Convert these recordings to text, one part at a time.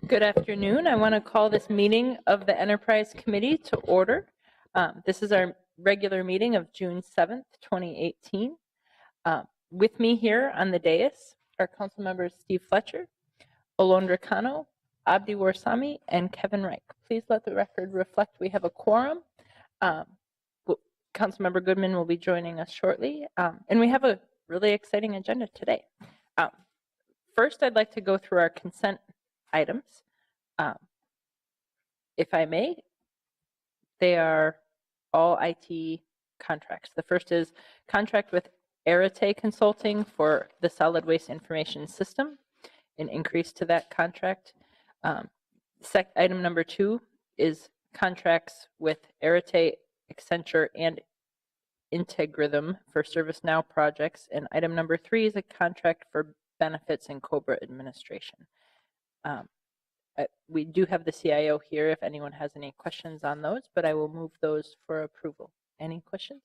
Good afternoon. I want to call this meeting of the Enterprise Committee to order. This is our regular meeting of June 7th, 2018. With me here on the dais are Council members Steve Fletcher, Alondra Cano, Abdi Warsami, and Kevin Reich. Please let the record reflect we have a quorum. Councilmember Goodman will be joining us shortly, and we have a really exciting agenda today. First, I'd like to go through our consent items. If I may, they are all IT contracts. The first is contract with Arete Consulting for the Solid Waste Information System, an increase to that contract. Item number 2 is contracts with Arete, Accenture, and Integrithm for ServiceNow projects. And item number 3 is a contract for benefits and COBRA administration. We do have the CIO here if anyone has any questions on those, but I will move those for approval. Any questions?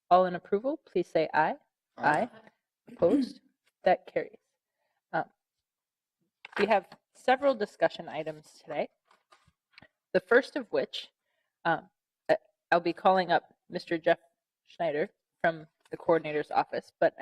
All in approval, please say aye. Aye. Opposed? That carries. We have several discussion items today. The first of which, I'll be calling up Mr. Jeff Schneider from the coordinator's office, but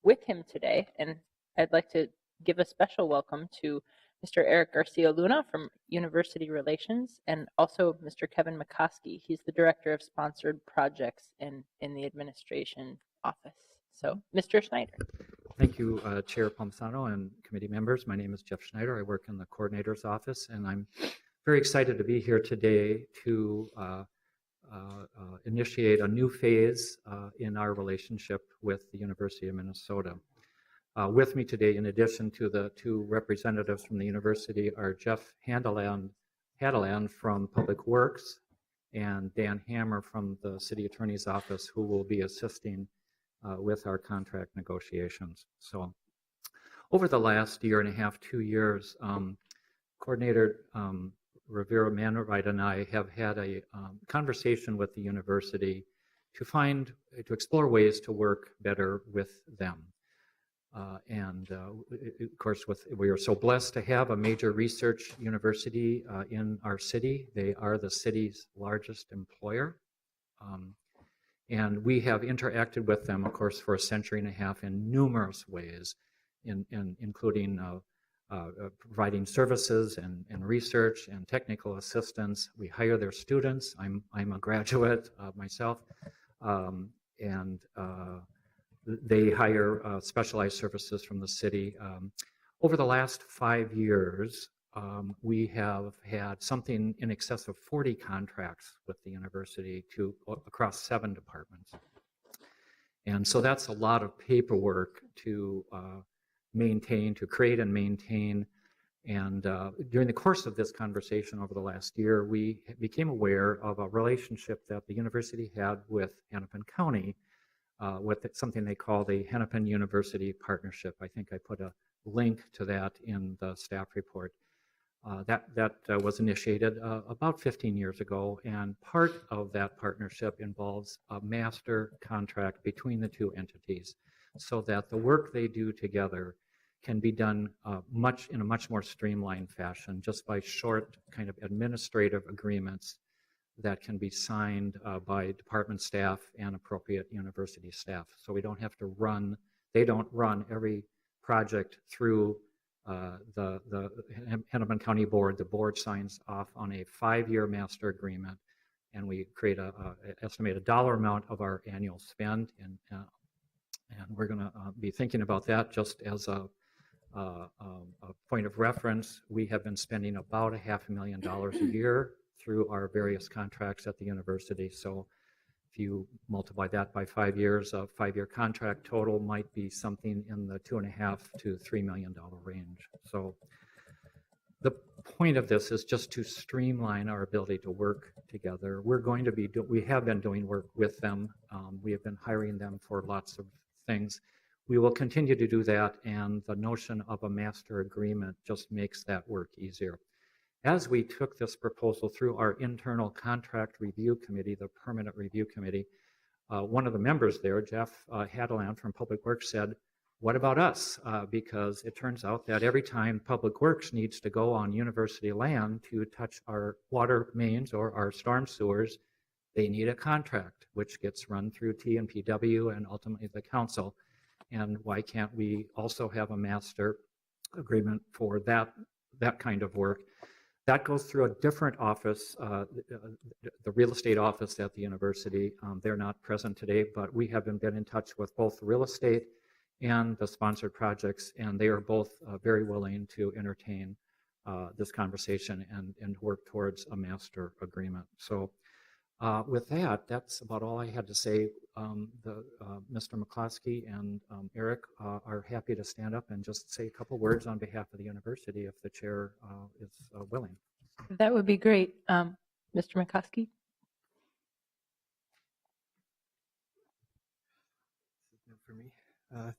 with him today, and I'd like to give a special welcome to Mr. Eric Garcia Luna from University Relations, and also Mr. Kevin McCoskey. He's the Director of Sponsored Projects in the Administration Office. So, Mr. Schneider. Thank you, Chair Palmisano and committee members. My name is Jeff Schneider. I work in the Coordinator's Office, and I'm very excited to be here today to initiate a new phase in our relationship with the University of Minnesota. With me today, in addition to the 2 representatives from the university, are Jeff Hadeland from Public Works and Dan Hammer from the City Attorney's Office, who will be assisting with our contract negotiations. So over the last year and a half, 2 years, Coordinator Rivera Manwright and I have had a conversation with the university to explore ways to work better with them. Of course, we are so blessed to have a major research university in our city. They are the city's largest employer. And we have interacted with them, of course, for a century and a half in numerous ways, including providing services and research and technical assistance. We hire their students. I'm a graduate myself. They hire specialized services from the city. Over the last 5 years, we have had something in excess of 40 contracts with the university across 7 departments. And so that's a lot of paperwork to maintain, to create and maintain. And during the course of this conversation over the last year, we became aware of a relationship that the university had with Hennepin County, with something they call the Hennepin University Partnership. I think I put a link to that in the staff report. That was initiated about 15 years ago, and part of that partnership involves a master contract between the 2 entities so that the work they do together can be done in a much more streamlined fashion, just by short kind of administrative agreements that can be signed by department staff and appropriate university staff. So we don't have to they don't run every project through the Hennepin County Board. The board signs off on a 5-year master agreement, and we create estimate a dollar amount of our annual spend, and we're going to be thinking about that just as a point of reference. We have been spending about $500,000 a year through our various contracts at the university. So if you multiply that by 5 years, a 5-year contract total might be something in the $2.5 to $3 million range. So the point of this is just to streamline our ability to work together. We have been doing work with them. We have been hiring them for lots of things. We will continue to do that, and the notion of a master agreement just makes that work easier. As we took this proposal through our internal contract review committee, the permanent review committee, one of the members there, Jeff Hadeland from Public Works, said, what about us? Because it turns out that every time Public Works needs to go on university land to touch our water mains or our storm sewers, they need a contract, which gets run through TNPW and ultimately the council. And why can't we also have a master agreement for that kind of work? That goes through a different office, the real estate office at the university. They're not present today, but we have been in touch with both real estate and the sponsored projects, and they are both very willing to entertain this conversation and work towards a master agreement. So with that, that's about all I had to say. Mr. McCloskey and Eric are happy to stand up and just say a couple words on behalf of the university if the chair is willing. That would be great. Mr. McCoskey? For me.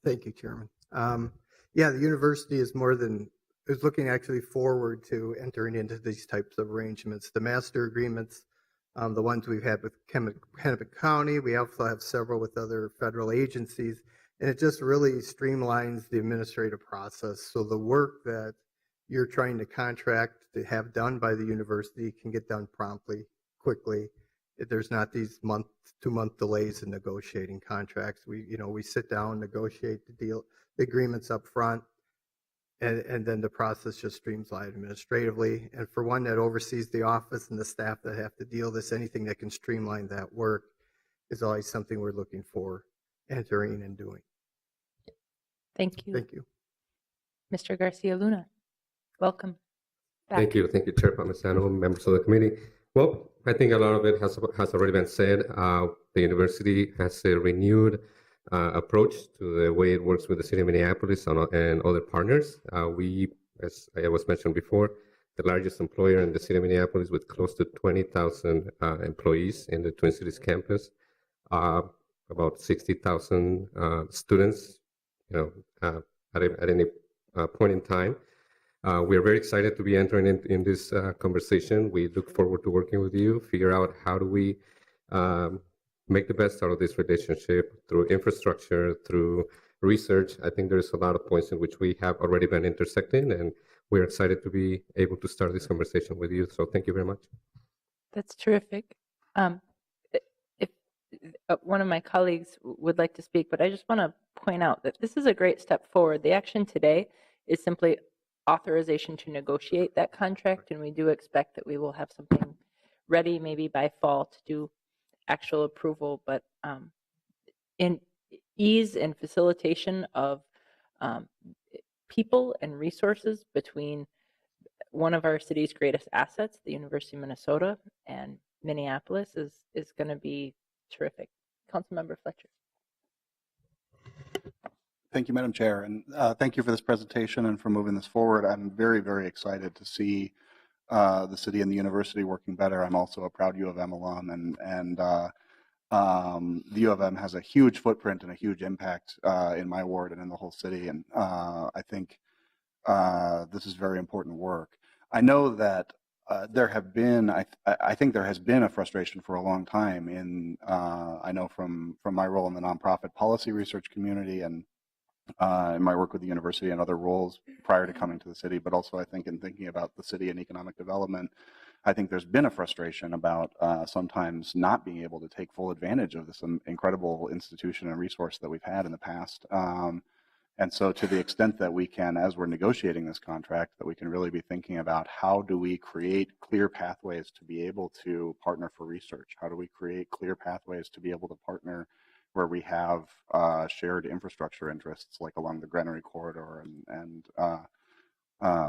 Thank you, Chairman. Yeah, the university is looking actually forward to entering into these types of arrangements. The master agreements, the ones we've had with Hennepin County, we also have several with other federal agencies, and it just really streamlines the administrative process. So the work that you're trying to contract to have done by the university can get done promptly, quickly. There's not these 2-month delays in negotiating contracts. We sit down, negotiate the agreements up front, and then the process just streamlines administratively. And for one that oversees the office and the staff that have to deal with this, anything that can streamline that work is always something we're looking for entering and doing. Thank you. Thank you. Mr. Garcia Luna, welcome back. Thank you, Chair Palmisano, members of the committee. Well, I think a lot of it has already been said. The university has a renewed approach to the way it works with the city of Minneapolis and other partners. We, as I was mentioned before, the largest employer in the city of Minneapolis with close to 20,000 employees in the Twin Cities campus, about 60,000 students, at any point in time. We are very excited to be entering in this conversation. We look forward to working with you, figure out how do we make the best out of this relationship through infrastructure, through research. I think there's a lot of points in which we have already been intersecting, and we're excited to be able to start this conversation with you. So thank you very much. That's terrific. If one of my colleagues would like to speak, but I just want to point out that this is a great step forward. The action today is simply authorization to negotiate that contract, and we do expect that we will have something ready maybe by fall to do actual approval, but in ease and facilitation of people and resources between one of our city's greatest assets, the University of Minnesota, and Minneapolis is going to be terrific. Councilmember Fletcher. Thank you, Madam Chair, and thank you for this presentation and for moving this forward. I'm very, very excited to see the city and the university working better. I'm also a proud U of M alum, and the U of M has a huge footprint and a huge impact in my ward and in the whole city, and I think this is very important work. I know that there have been, I think there has been a frustration for a long time I know from my role in the nonprofit policy research community and in my work with the university and other roles prior to coming to the city, but also I think in thinking about the city and economic development, I think there's been a frustration about sometimes not being able to take full advantage of this incredible institution and resource that we've had in the past. And so to the extent that we can, as we're negotiating this contract, that we can really be thinking about how do we create clear pathways to be able to partner for research? How do we create clear pathways to be able to partner where we have shared infrastructure interests, like along the Granary Corridor, and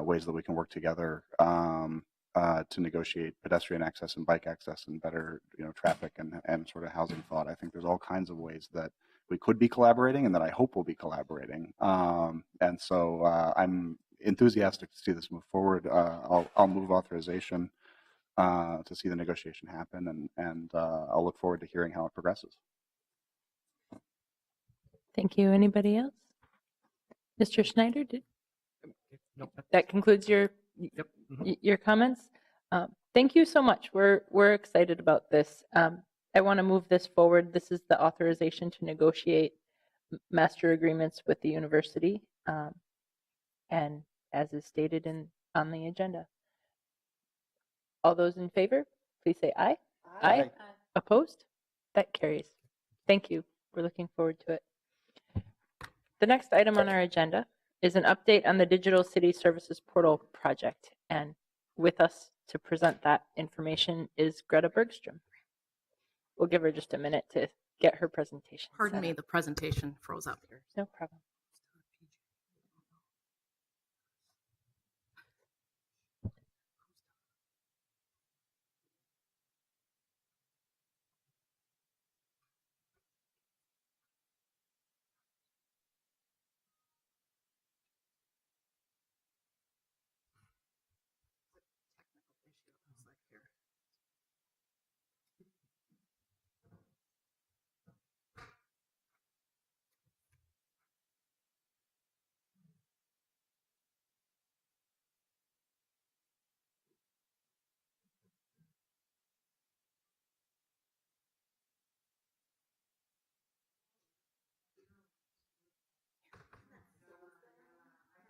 ways that we can work together to negotiate pedestrian access and bike access and better, traffic and sort of housing thought. I think there's all kinds of ways that we could be collaborating, and that I hope we'll be collaborating. And so I'm enthusiastic to see this move forward. I'll move authorization to see the negotiation happen, and I'll look forward to hearing how it progresses. Thank you. Anybody else? Mr. Schneider, Nope. that concludes your Yep. your comments. Thank you so much. We're excited about this. I want to move this forward. This is the authorization to negotiate master agreements with the university, and as is stated on the agenda. All those in favor, please say aye. Aye. Opposed? That carries. Thank you. We're looking forward to it. The next item on our agenda is an update on the Digital City Services Portal project. And with us to present that information is Greta Bergstrom. We'll give her just a minute to get her presentation. Pardon me, the presentation froze up here. No problem.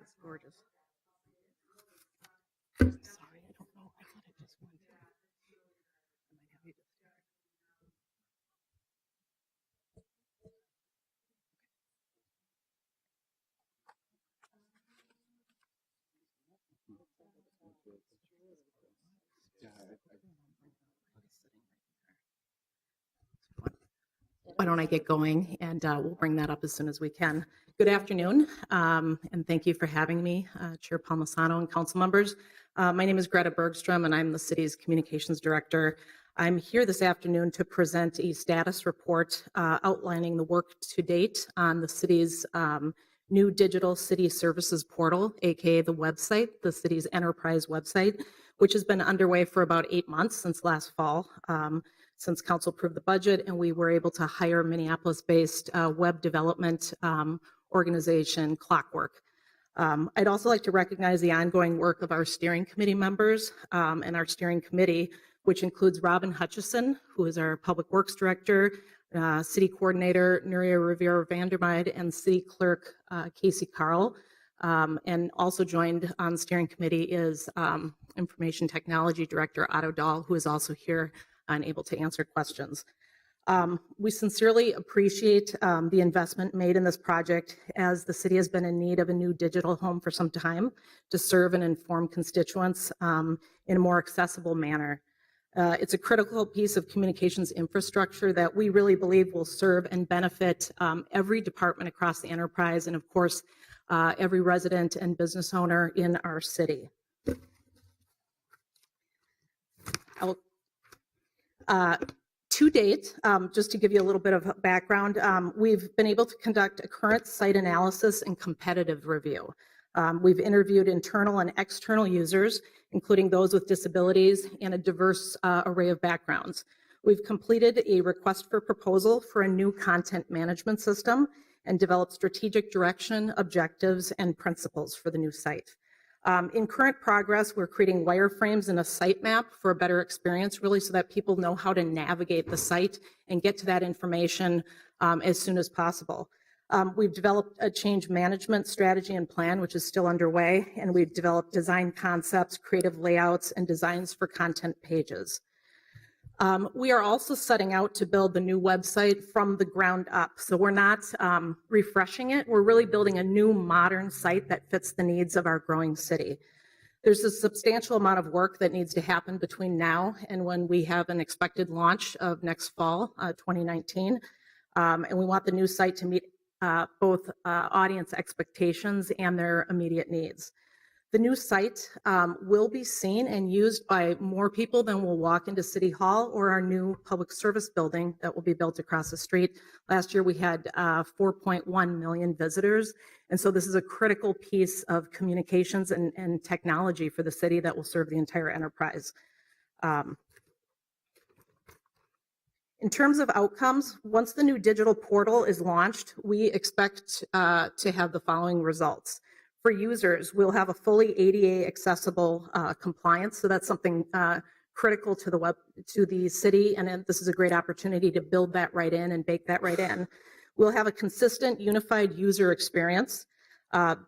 It's gorgeous. Sorry, I don't know. I thought it just went. I might have you just. Why don't I get going, and we'll bring that up as soon as we can. Good afternoon, and thank you for having me, Chair Palmisano and council members. My name is Greta Bergstrom, and I'm the city's communications director. I'm here this afternoon to present a status report outlining the work to date on the city's new digital city services portal, aka the website, the city's enterprise website, which has been underway for about 8 months since last fall. Since council approved the budget and we were able to hire Minneapolis-based web development organization Clockwork. I'd also like to recognize the ongoing work of our steering committee members and our steering committee, which includes Robin Hutchison, who is our public works director, city coordinator Nuria Rivera Vandermeide, and city clerk Casey Carl. And also joined on the steering committee is information technology director Otto Dahl, who is also here and able to answer questions. We sincerely appreciate the investment made in this project, as the city has been in need of a new digital home for some time to serve and inform constituents in a more accessible manner. It's a critical piece of communications infrastructure that we really believe will serve and benefit every department across the enterprise, and of course, every resident and business owner in our city. To date, just to give you a little bit of background, we've been able to conduct a current site analysis and competitive review. We've interviewed internal and external users, including those with disabilities and a diverse array of backgrounds. We've completed a request for proposal for a new content management system and developed strategic direction, objectives, and principles for the new site. In current progress, we're creating wireframes and a sitemap for a better experience, really, so that people know how to navigate the site and get to that information as soon as possible. We've developed a change management strategy and plan, which is still underway, and we've developed design concepts, creative layouts, and designs for content pages. We are also setting out to build the new website from the ground up. So we're not refreshing it. We're really building a new modern site that fits the needs of our growing city. There's a substantial amount of work that needs to happen between now and when we have an expected launch of next fall, 2019. And we want the new site to meet both audience expectations and their immediate needs. The new site will be seen and used by more people than will walk into City Hall or our new public service building that will be built across the street. Last year we had 4.1 million visitors, and so this is a critical piece of communications and technology for the city that will serve the entire enterprise. In terms of outcomes, once the new digital portal is launched, we expect to have the following results. For users, we'll have a fully ADA accessible compliance, so that's something critical to the city, and this is a great opportunity to build that right in and bake that right in. We'll have a consistent, unified user experience,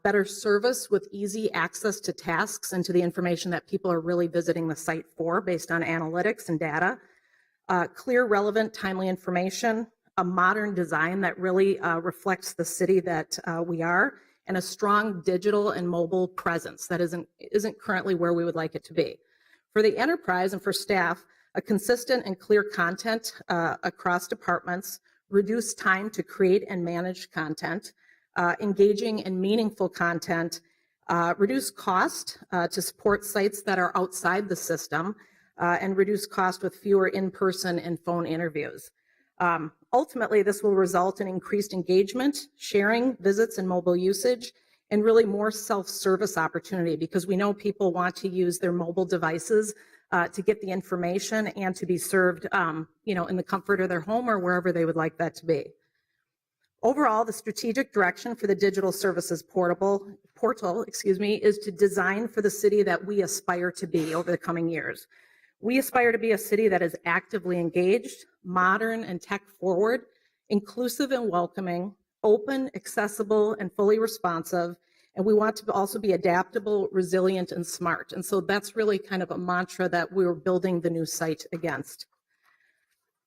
better service with easy access to tasks and to the information that people are really visiting the site for based on analytics and data, clear, relevant, timely information, a modern design that really reflects the city that we are, and a strong digital and mobile presence that isn't currently where we would like it to be. For the enterprise and for staff, a consistent and clear content across departments, reduce time to create and manage content, engaging and meaningful content, reduce cost to support sites that are outside the system, and reduce cost with fewer in-person and phone interviews. Ultimately, this will result in increased engagement, sharing, visits, and mobile usage, and really more self-service opportunity, because we know people want to use their mobile devices to get the information and to be served in the comfort of their home or wherever they would like that to be. Overall, the strategic direction for the Digital Services Portal, is to design for the city that we aspire to be over the coming years. We aspire to be a city that is actively engaged, modern and tech-forward, inclusive and welcoming, open, accessible, and fully responsive. And we want to also be adaptable, resilient, and smart. And so that's really kind of a mantra that we're building the new site against.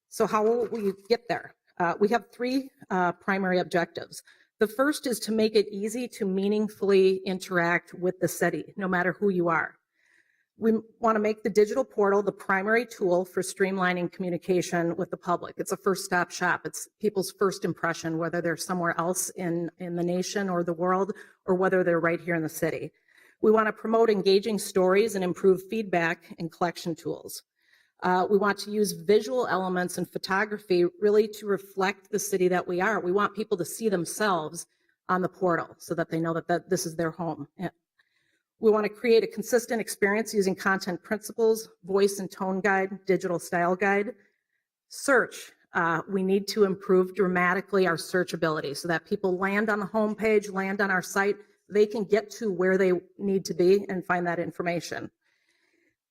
So how will we get there? We have three primary objectives. The first is to make it easy to meaningfully interact with the city, no matter who you are. We want to make the digital portal the primary tool for streamlining communication with the public. It's a first-stop shop. It's people's first impression, whether they're somewhere else in the nation or the world, or whether they're right here in the city. We want to promote engaging stories and improve feedback and collection tools. We want to use visual elements and photography really to reflect the city that we are. We want people to see themselves on the portal so that they know that this is their home. We want to create a consistent experience using content principles, voice and tone guide, digital style guide. Search, we need to improve dramatically our searchability so that people land on the homepage, land on our site, they can get to where they need to be and find that information.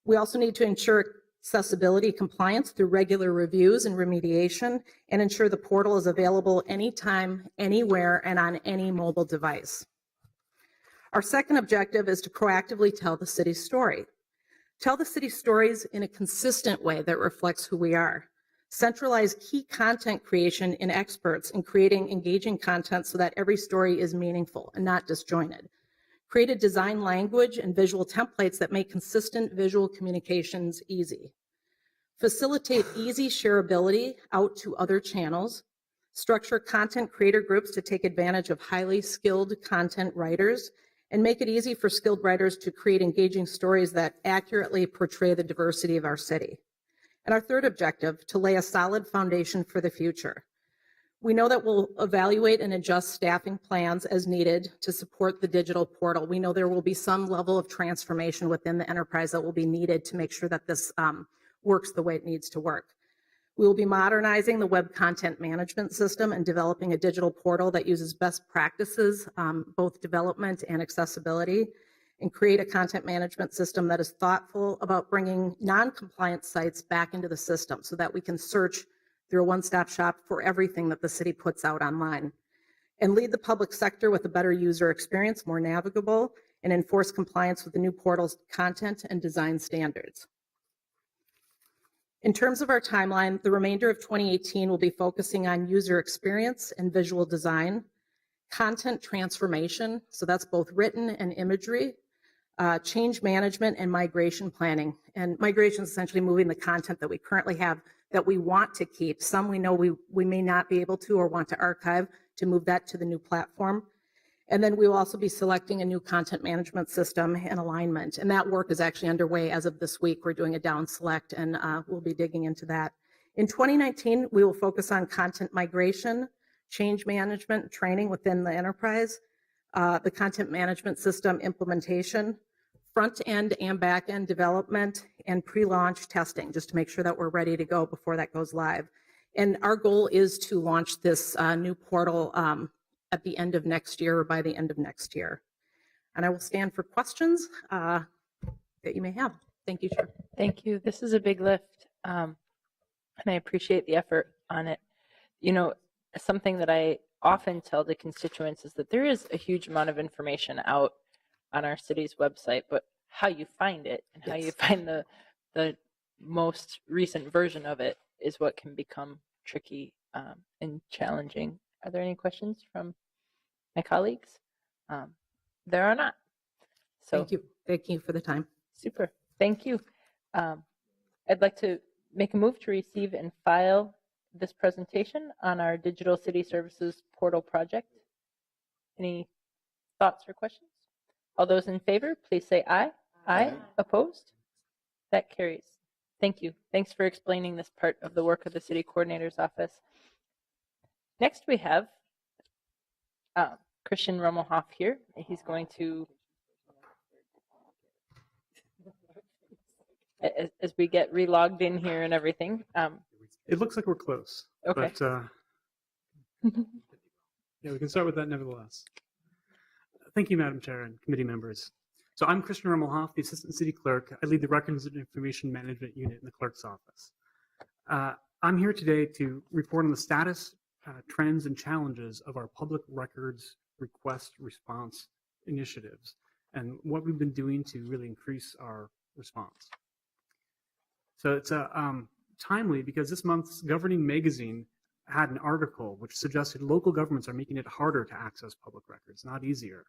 We also need to ensure accessibility compliance through regular reviews and remediation, and ensure the portal is available anytime, anywhere, and on any mobile device. Our second objective is to proactively tell the city's story. Tell the city's stories in a consistent way that reflects who we are. Centralize key content creation in experts in creating engaging content so that every story is meaningful and not disjointed. Create a design language and visual templates that make consistent visual communications easy. Facilitate easy shareability out to other channels. Structure content creator groups to take advantage of highly skilled content writers, and make it easy for skilled writers to create engaging stories that accurately portray the diversity of our city. And our third objective, to lay a solid foundation for the future. We know that we'll evaluate and adjust staffing plans as needed to support the digital portal. We know there will be some level of transformation within the enterprise that will be needed to make sure that this works the way it needs to work. We will be modernizing the web content management system and developing a digital portal that uses best practices, both development and accessibility, and create a content management system that is thoughtful about bringing non-compliant sites back into the system so that we can search through a one-stop shop for everything that the city puts out online. And lead the public sector with a better user experience, more navigable, and enforce compliance with the new portal's content and design standards. In terms of our timeline, the remainder of 2018 will be focusing on user experience and visual design, content transformation, so that's both written and imagery, change management, and migration planning. And migration is essentially moving the content that we currently have that we want to keep. Some we know we may not be able to or want to archive, to move that to the new platform. And then we will also be selecting a new content management system and alignment. And that work is actually underway as of this week. We're doing a down select, and we'll be digging into that. In 2019, we will focus on content migration, change management, training within the enterprise, the content management system implementation, front-end and back-end development, and pre-launch testing, just to make sure that we're ready to go before that goes live. And our goal is to launch this new portal at the end of next year or by the end of next year. And I will stand for questions that you may have. Thank you, Chair. Thank you. This is a big lift, and I appreciate the effort on it. You know, something that I often tell the constituents is that there is a huge amount of information out on our city's website, but how you find it and how you Yes. find the most recent version of it is what can become tricky and challenging. Are there any questions from my colleagues? There are not. So Thank you. Thank you for the time. super. Thank you. I'd like to make a move to receive and file this presentation on our Digital City Services Portal project. Any thoughts or questions? All those in favor, please say aye. Aye. Opposed? That carries. Thank you. Thanks for explaining this part of the work of the City Coordinator's Office. Next, we have Christian Rommelhoff here. He's going to, as we get relogged in here and everything. It looks like we're close. Okay. But yeah, we can start with that nevertheless. Thank you, Madam Chair and committee members. So I'm Christian Rommelhoff, the Assistant City Clerk. I lead the Records and Information Management Unit in the Clerk's Office. I'm here today to report on the status, trends, and challenges of our public records request response initiatives and what we've been doing to really increase our response. So it's timely because this month's Governing Magazine had an article which suggested local governments are making it harder to access public records, not easier.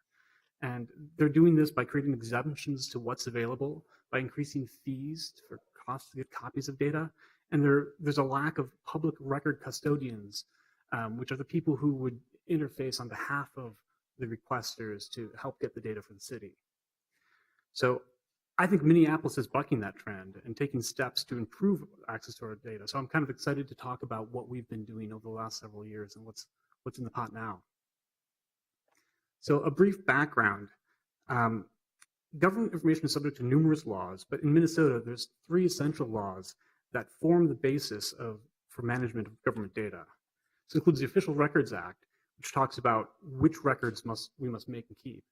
And they're doing this by creating exemptions to what's available, by increasing fees for costs to get copies of data. And there's a lack of public record custodians, which are the people who would interface on behalf of the requesters to help get the data for the city. So I think Minneapolis is bucking that trend and taking steps to improve access to our data. So I'm kind of excited to talk about what we've been doing over the last several years and what's in the pot now. So a brief background. Government information is subject to numerous laws, but in Minnesota, there's 3 essential laws that form the basis for management of government data. This includes the Official Records Act, which talks about which records we must make and keep.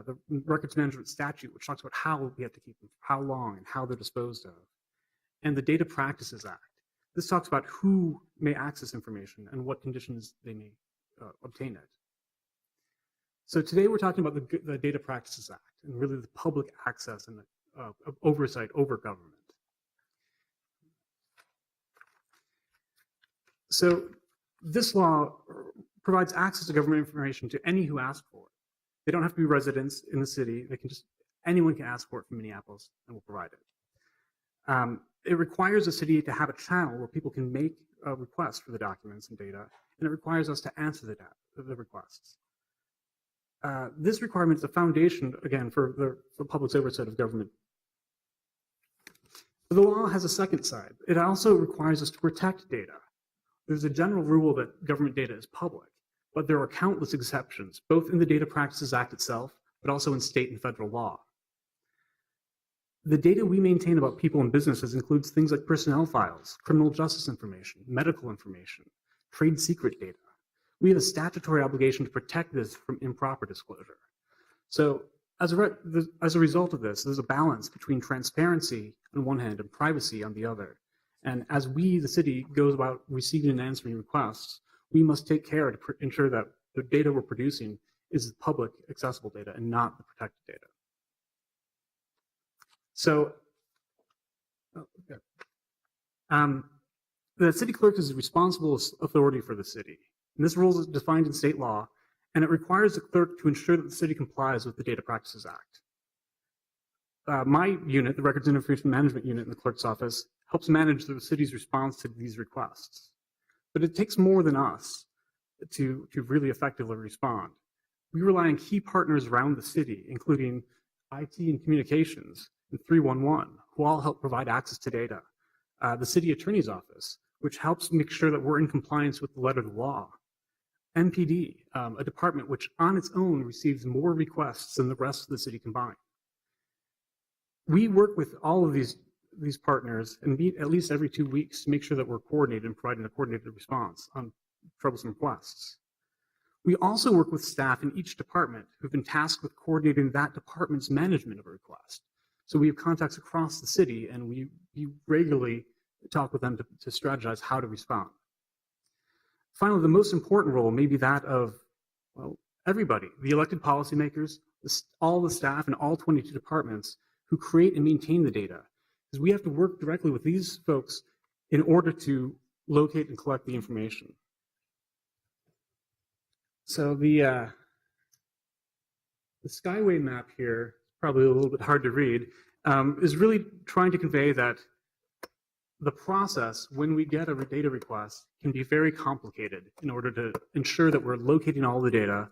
The Records Management Statute, which talks about how we have to keep them, how long, and how they're disposed of. And the Data Practices Act. This talks about who may access information and what conditions they may obtain it. So today we're talking about the Data Practices Act and really the public access and the oversight over government. So this law provides access to government information to any who ask for it. They don't have to be residents in the city. Anyone can ask for it from Minneapolis and we'll provide it. It requires the city to have a channel where people can make requests for the documents and data, and it requires us to answer the requests. This requirement is a foundation, again, for public's oversight of government. But the law has a second side. It also requires us to protect data. There's a general rule that government data is public, but there are countless exceptions, both in the Data Practices Act itself, but also in state and federal law. The data we maintain about people and businesses includes things like personnel files, criminal justice information, medical information, trade secret data. We have a statutory obligation to protect this from improper disclosure. So as a result of this, there's a balance between transparency on one hand and privacy on the other. And as we, the city, goes about receiving and answering requests, we must take care to ensure that the data we're producing is public accessible data and not the protected data. So the city clerk is the responsible authority for the city. And this role is defined in state law, and it requires the clerk to ensure that the city complies with the Data Practices Act. My unit, the Records and Information Management Unit in the clerk's office, helps manage the city's response to these requests. But it takes more than us to really effectively respond. We rely on key partners around the city, including IT and communications and 311, who all help provide access to data. The city attorney's office, which helps make sure that we're in compliance with the letter of the law. MPD, a department which on its own receives more requests than the rest of the city combined. We work with all of these partners and meet at least every 2 weeks to make sure that we're coordinated and providing a coordinated response on troublesome requests. We also work with staff in each department who've been tasked with coordinating that department's management of a request. So we have contacts across the city, and we regularly talk with them to strategize how to respond. Finally, the most important role may be that of, well, everybody, the elected policymakers, all the staff in all 22 departments who create and maintain the data. Because we have to work directly with these folks in order to locate and collect the information. So the Skyway map here, probably a little bit hard to read, is really trying to convey that the process when we get a data request can be very complicated in order to ensure that we're locating all the data,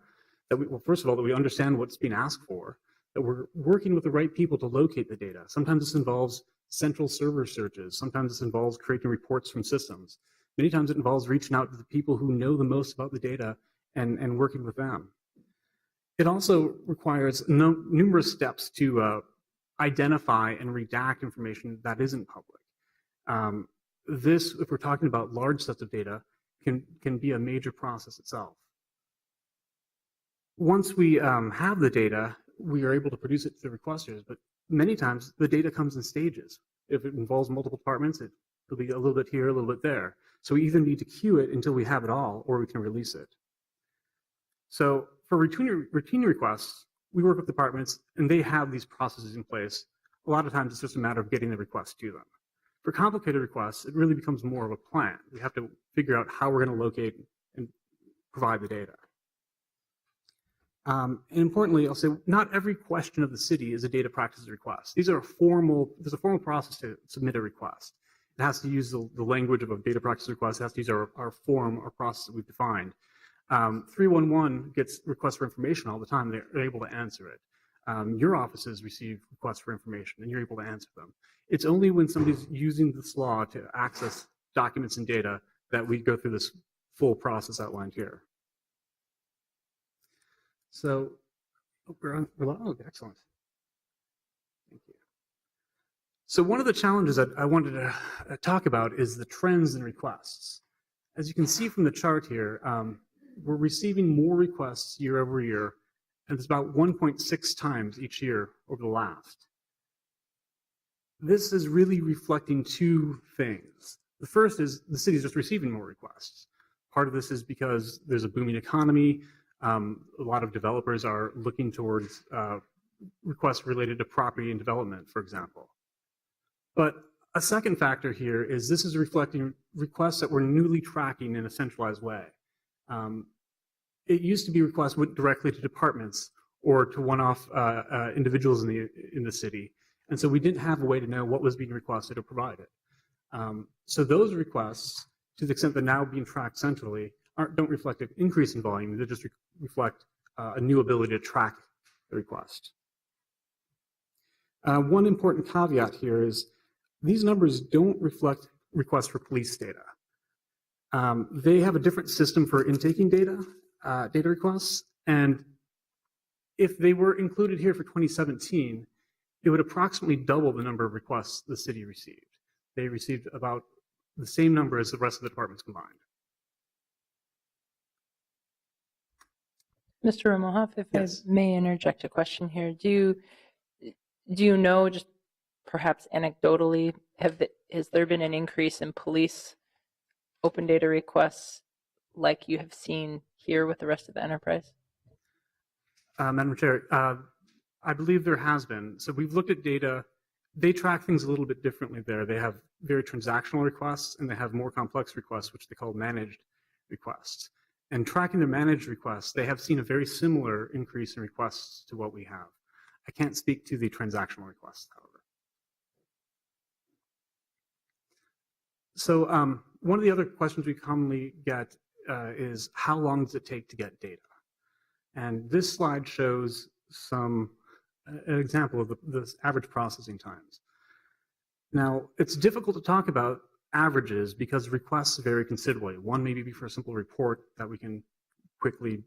that we, well, first of all, that we understand what's being asked for, that we're working with the right people to locate the data. Sometimes this involves central server searches. Sometimes this involves creating reports from systems. Many times it involves reaching out to the people who know the most about the data and working with them. It also requires numerous steps to identify and redact information that isn't public. This, if we're talking about large sets of data, can be a major process itself. Once we have the data, we are able to produce it to the requesters, but many times the data comes in stages. If it involves multiple departments, it'll be a little bit here, a little bit there. So we either need to queue it until we have it all, or we can release it. So for routine requests, we work with departments, and they have these processes in place. A lot of times it's just a matter of getting the request to them. For complicated requests, it really becomes more of a plan. We have to figure out how we're going to locate and provide the data. And importantly, I'll say not every question of the city is a data practices request. There's a formal process to submit a request. It has to use the language of a data practice request. It has to use our form, our process that we've defined. 311 gets requests for information all the time. They're able to answer it. Your offices receive requests for information, and you're able to answer them. It's only when somebody's using this law to access documents and data that we go through this full process outlined here. So, we're live. Excellent. Thank you. So one of the challenges that I wanted to talk about is the trends in requests. As you can see from the chart here, we're receiving more requests year over year, and it's about 1.6 times each year over the last. This is really reflecting two things. The first is the city's just receiving more requests. Part of this is because there's a booming economy. A lot of developers are looking towards requests related to property and development, for example. But a second factor here is this is reflecting requests that we're newly tracking in a centralized way. It used to be requests went directly to departments or to one-off individuals in the city, and so we didn't have a way to know what was being requested or provided. So those requests, to the extent they're now being tracked centrally, don't reflect an increase in volume. They just reflect a new ability to track the request. One important caveat here is these numbers don't reflect requests for police data. They have a different system for intaking data requests, and if they were included here for 2017, it would approximately double the number of requests the city received. They received about the same number as the rest of the departments combined. Mr. Romohoff, if Yes. I may interject a question here, do you know, just perhaps anecdotally, has there been an increase in police open data requests like you have seen here with the rest of the enterprise? Madam Chair, I believe there has been. So we've looked at data. They track things a little bit differently there. They have very transactional requests, and they have more complex requests, which they call managed requests. And tracking the managed requests, they have seen a very similar increase in requests to what we have. I can't speak to the transactional requests, however. So one of the other questions we commonly get is how long does it take to get data? And this slide shows an example of the average processing times. Now, it's difficult to talk about averages because requests vary considerably. One may be for a simple report that we can quickly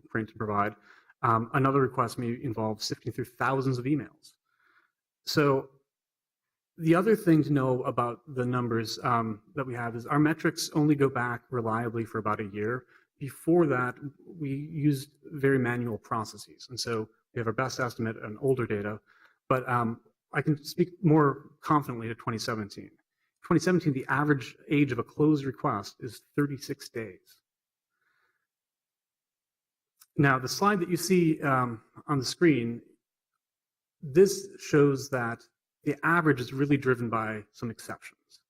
print and provide. Another request may involve sifting through thousands of emails. So the other thing to know about the numbers that we have is our metrics only go back reliably for about a year. Before that, we used very manual processes. And so we have our best estimate on older data, but I can speak more confidently to 2017. 2017, the average age of a closed request is 36 days. Now, the slide that you see on the screen, this shows that the average is really driven by some exceptions.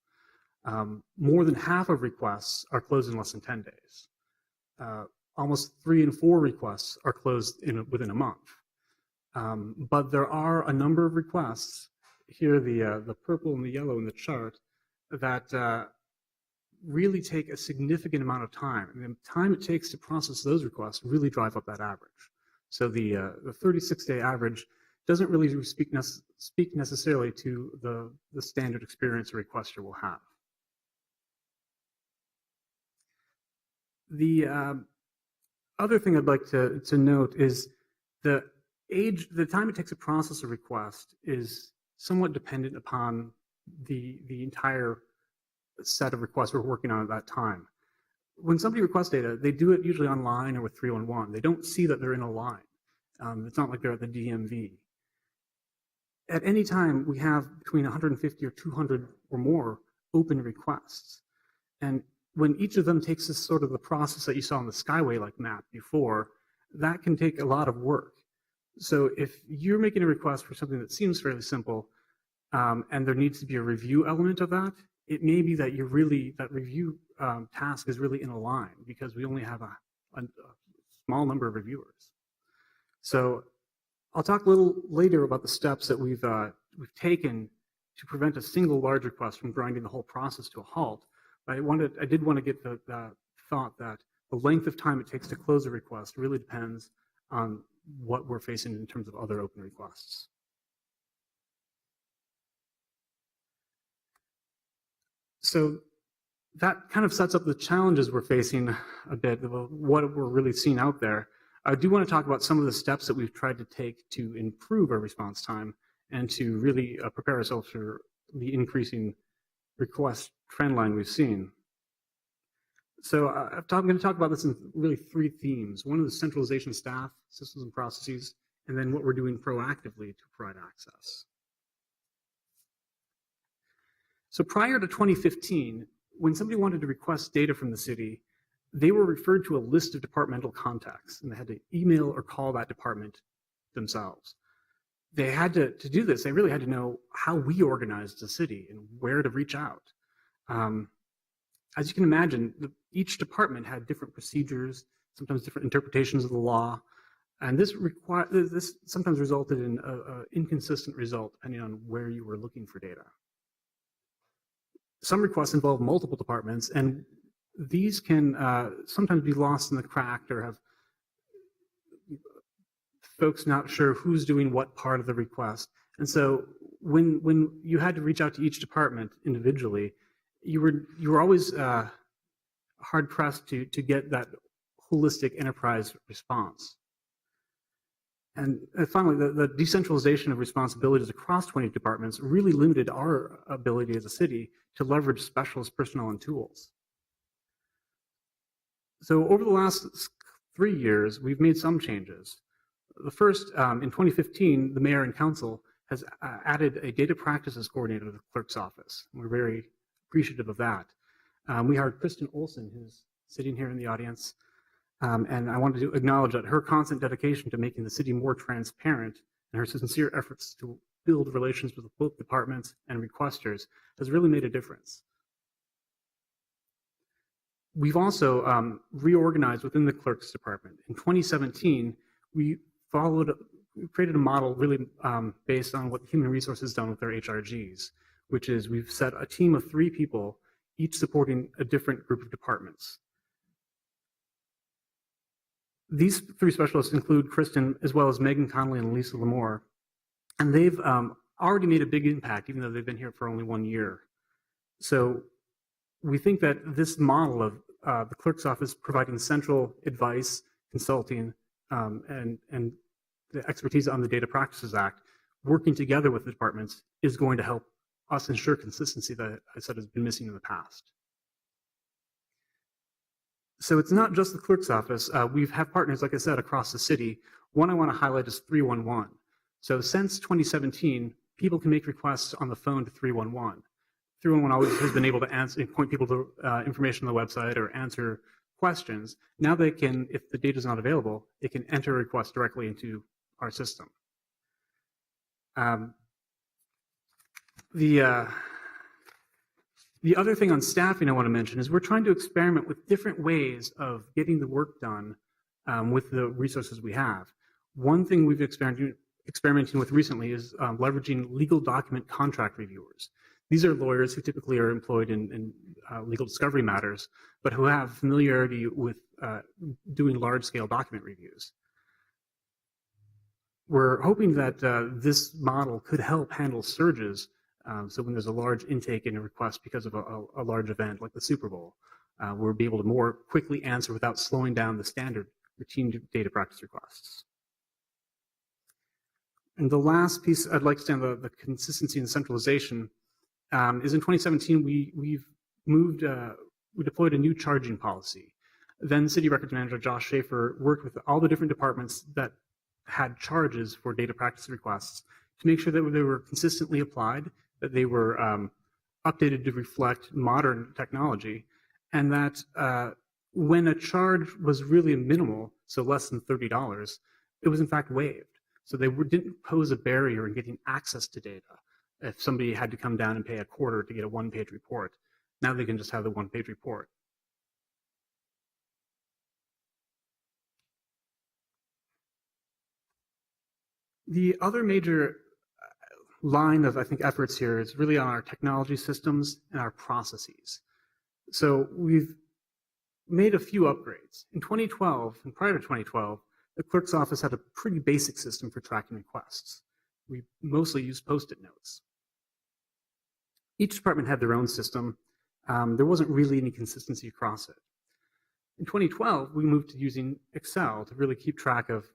More than half of requests are closed in less than 10 days. Almost 3 in 4 requests are closed within a month. But there are a number of requests, here the purple and the yellow in the chart, that really take a significant amount of time. And the time it takes to process those requests really drive up that average. So the 36-day average doesn't really speak necessarily to the standard experience a requester will have. The other thing I'd like to note is the time it takes to process a request is somewhat dependent upon the entire set of requests we're working on at that time. When somebody requests data, they do it usually online or with 311. They don't see that they're in a line. It's not like they're at the DMV. At any time, we have between 150 or 200 or more open requests. And when each of them takes this sort of the process that you saw on the Skyway-like map before, that can take a lot of work. So if you're making a request for something that seems fairly simple, and there needs to be a review element of that, it may be that that review task is really in a line because we only have a small number of reviewers. So I'll talk a little later about the steps that we've taken to prevent a single large request from grinding the whole process to a halt. But I did want to get the thought that the length of time it takes to close a request really depends on what we're facing in terms of other open requests. So that kind of sets up the challenges we're facing a bit, of what we're really seeing out there. I do want to talk about some of the steps that we've tried to take to improve our response time and to really prepare ourselves for the increasing request trend line we've seen. So I'm going to talk about this in really 3 themes. One is centralization of staff, systems and processes, and then what we're doing proactively to provide access. So prior to 2015, when somebody wanted to request data from the city, they were referred to a list of departmental contacts, and they had to email or call that department themselves. They had to do this, they really had to know how we organized the city and where to reach out. As you can imagine, each department had different procedures, sometimes different interpretations of the law, and this sometimes resulted in an inconsistent result depending on where you were looking for data. Some requests involve multiple departments, and these can sometimes be lost in the crack or have folks not sure who's doing what part of the request. And so when you had to reach out to each department individually, you were always hard pressed to get that holistic enterprise response. And finally, the decentralization of responsibilities across 20 departments really limited our ability as a city to leverage specialist personnel and tools. So over the last 3 years, we've made some changes. The first, in 2015, the mayor and council has added a data practices coordinator to the clerk's office. We're very appreciative of that. We hired Kristen Olson, who's sitting here in the audience, and I wanted to acknowledge that her constant dedication to making the city more transparent and her sincere efforts to build relations with both departments and requesters has really made a difference. We've also reorganized within the clerk's department. In 2017, we created a model really based on what human resources done with their HRGs, which is we've set a team of 3 people, each supporting a different group of departments. These 3 specialists include Kristen, as well as Megan Connolly and Lisa Lamore, and they've already made a big impact, even though they've been here for only 1 year. So we think that this model of the clerk's office providing central advice, consulting, and the expertise on the Data Practices Act, working together with the departments, is going to help us ensure consistency that I said has been missing in the past. So it's not just the clerk's office. We have partners, like I said, across the city. One I want to highlight is 311. So since 2017, people can make requests on the phone to 311. 311 always has been able to point people to information on the website or answer questions, now they can, if the data is not available, they can enter a request directly into our system. The other thing on staffing I want to mention is we're trying to experiment with different ways of getting the work done with the resources we have. One thing we've experimenting with recently is leveraging legal document contract reviewers. These are lawyers who typically are employed in legal discovery matters, but who have familiarity with doing large-scale document reviews. We're hoping that this model could help handle surges. So when there's a large intake in a request because of a large event like the Super Bowl, we'll be able to more quickly answer without slowing down the standard routine data practice requests. And the last piece I'd like to say on the consistency and centralization is in 2017, we deployed a new charging policy. Then City Records Manager Josh Schaefer worked with all the different departments that had charges for data practice requests to make sure that they were consistently applied, that they were updated to reflect modern technology, and that when a charge was really minimal, so less than $30, it was in fact waived. So they didn't pose a barrier in getting access to data. If somebody had to come down and pay a quarter to get a one-page report, now they can just have the one-page report. The other major line of, I think, efforts here is really on our technology systems and our processes. So we've made a few upgrades. In 2012, and prior to 2012, the clerk's office had a pretty basic system for tracking requests. We mostly used Post-it notes. Each department had their own system. There wasn't really any consistency across it. In 2012, we moved to using Excel to really keep track of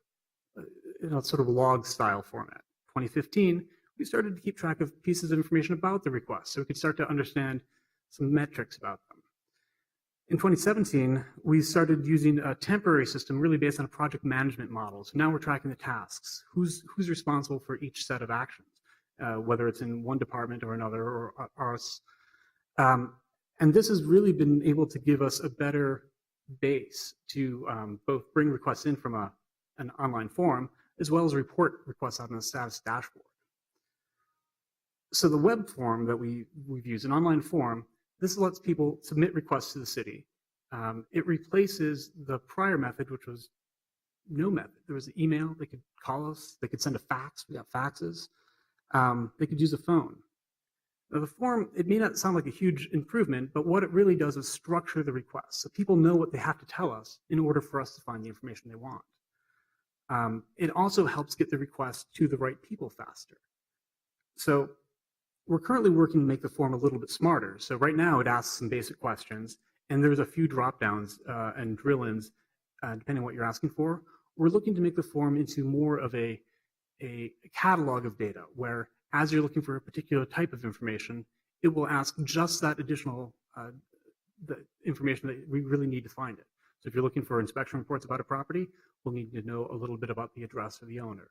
sort of a log style format. 2015, we started to keep track of pieces of information about the request so we could start to understand some metrics about them. In 2017, we started using a temporary system really based on a project management model. So now we're tracking the tasks. Who's responsible for each set of actions, whether it's in one department or another or us. And this has really been able to give us a better base to both bring requests in from an online form, as well as report requests out on a status dashboard. So the web form that we've used, an online form, this lets people submit requests to the city. It replaces the prior method, which was no method. There was an email, they could call us, they could send a fax, we got faxes. They could use a phone. Now the form, it may not sound like a huge improvement, but what it really does is structure the request. So people know what they have to tell us in order for us to find the information they want. It also helps get the request to the right people faster. So we're currently working to make the form a little bit smarter. So right now it asks some basic questions, and there's a few drop-downs and drill-ins, depending on what you're asking for. We're looking to make the form into more of a catalog of data, where as you're looking for a particular type of information, it will ask just that additional the information that we really need to find it. So if you're looking for inspection reports about a property, we'll need to know a little bit about the address of the owner,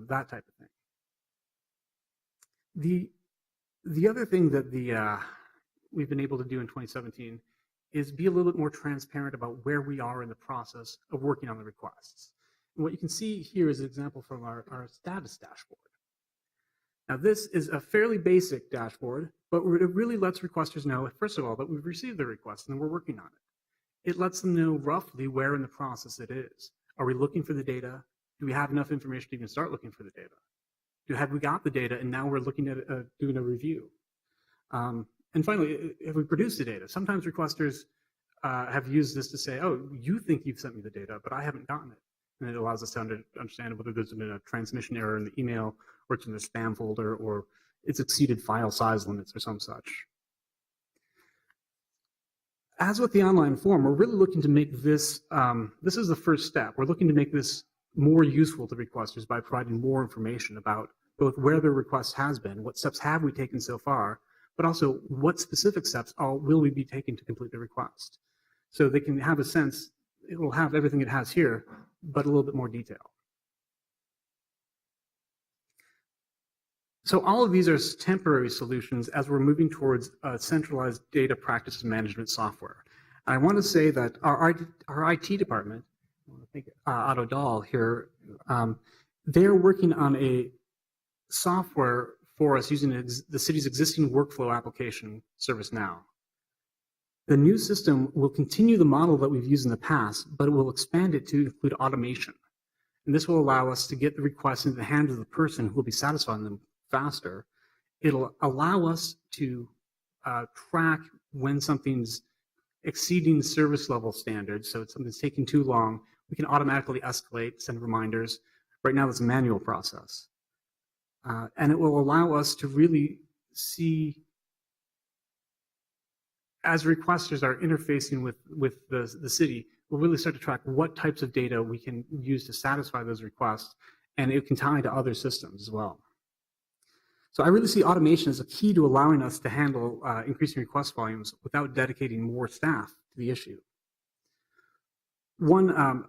that type of thing. The other thing that we've been able to do in 2017 is be a little bit more transparent about where we are in the process of working on the requests. And what you can see here is an example from our status dashboard. Now this is a fairly basic dashboard, but it really lets requesters know, first of all, that we've received the request and we're working on it. It lets them know roughly where in the process it is. Are we looking for the data? Do we have enough information to even start looking for the data? Have we got the data and now we're looking at doing a review? And finally, have we produced the data? Sometimes requesters have used this to say, oh, you think you've sent me the data, but I haven't gotten it. And it allows us to understand whether there's been a transmission error in the email, or it's in the spam folder, or it's exceeded file size limits or some such. As with the online form, we're really looking to make this, this is the first step. We're looking to make this more useful to requesters by providing more information about both where the request has been, what steps have we taken so far, but also what specific steps will we be taking to complete the request. So they can have a sense, it will have everything it has here, but a little bit more detail. So all of these are temporary solutions as we're moving towards a centralized data practice management software. I want to say that our IT department, I think Otto Dahl here, they're working on a software for us using the city's existing workflow application, ServiceNow. The new system will continue the model that we've used in the past, but it will expand it to include automation. And this will allow us to get the requests into the hands of the person who will be satisfying them faster. It'll allow us to track when something's exceeding service level standards. So if something's taking too long, we can automatically escalate, send reminders. Right now, it's a manual process. And it will allow us to really see, as requesters are interfacing with the city, we'll really start to track what types of data we can use to satisfy those requests, and it can tie to other systems as well. So I really see automation as a key to allowing us to handle increasing request volumes without dedicating more staff to the issue. One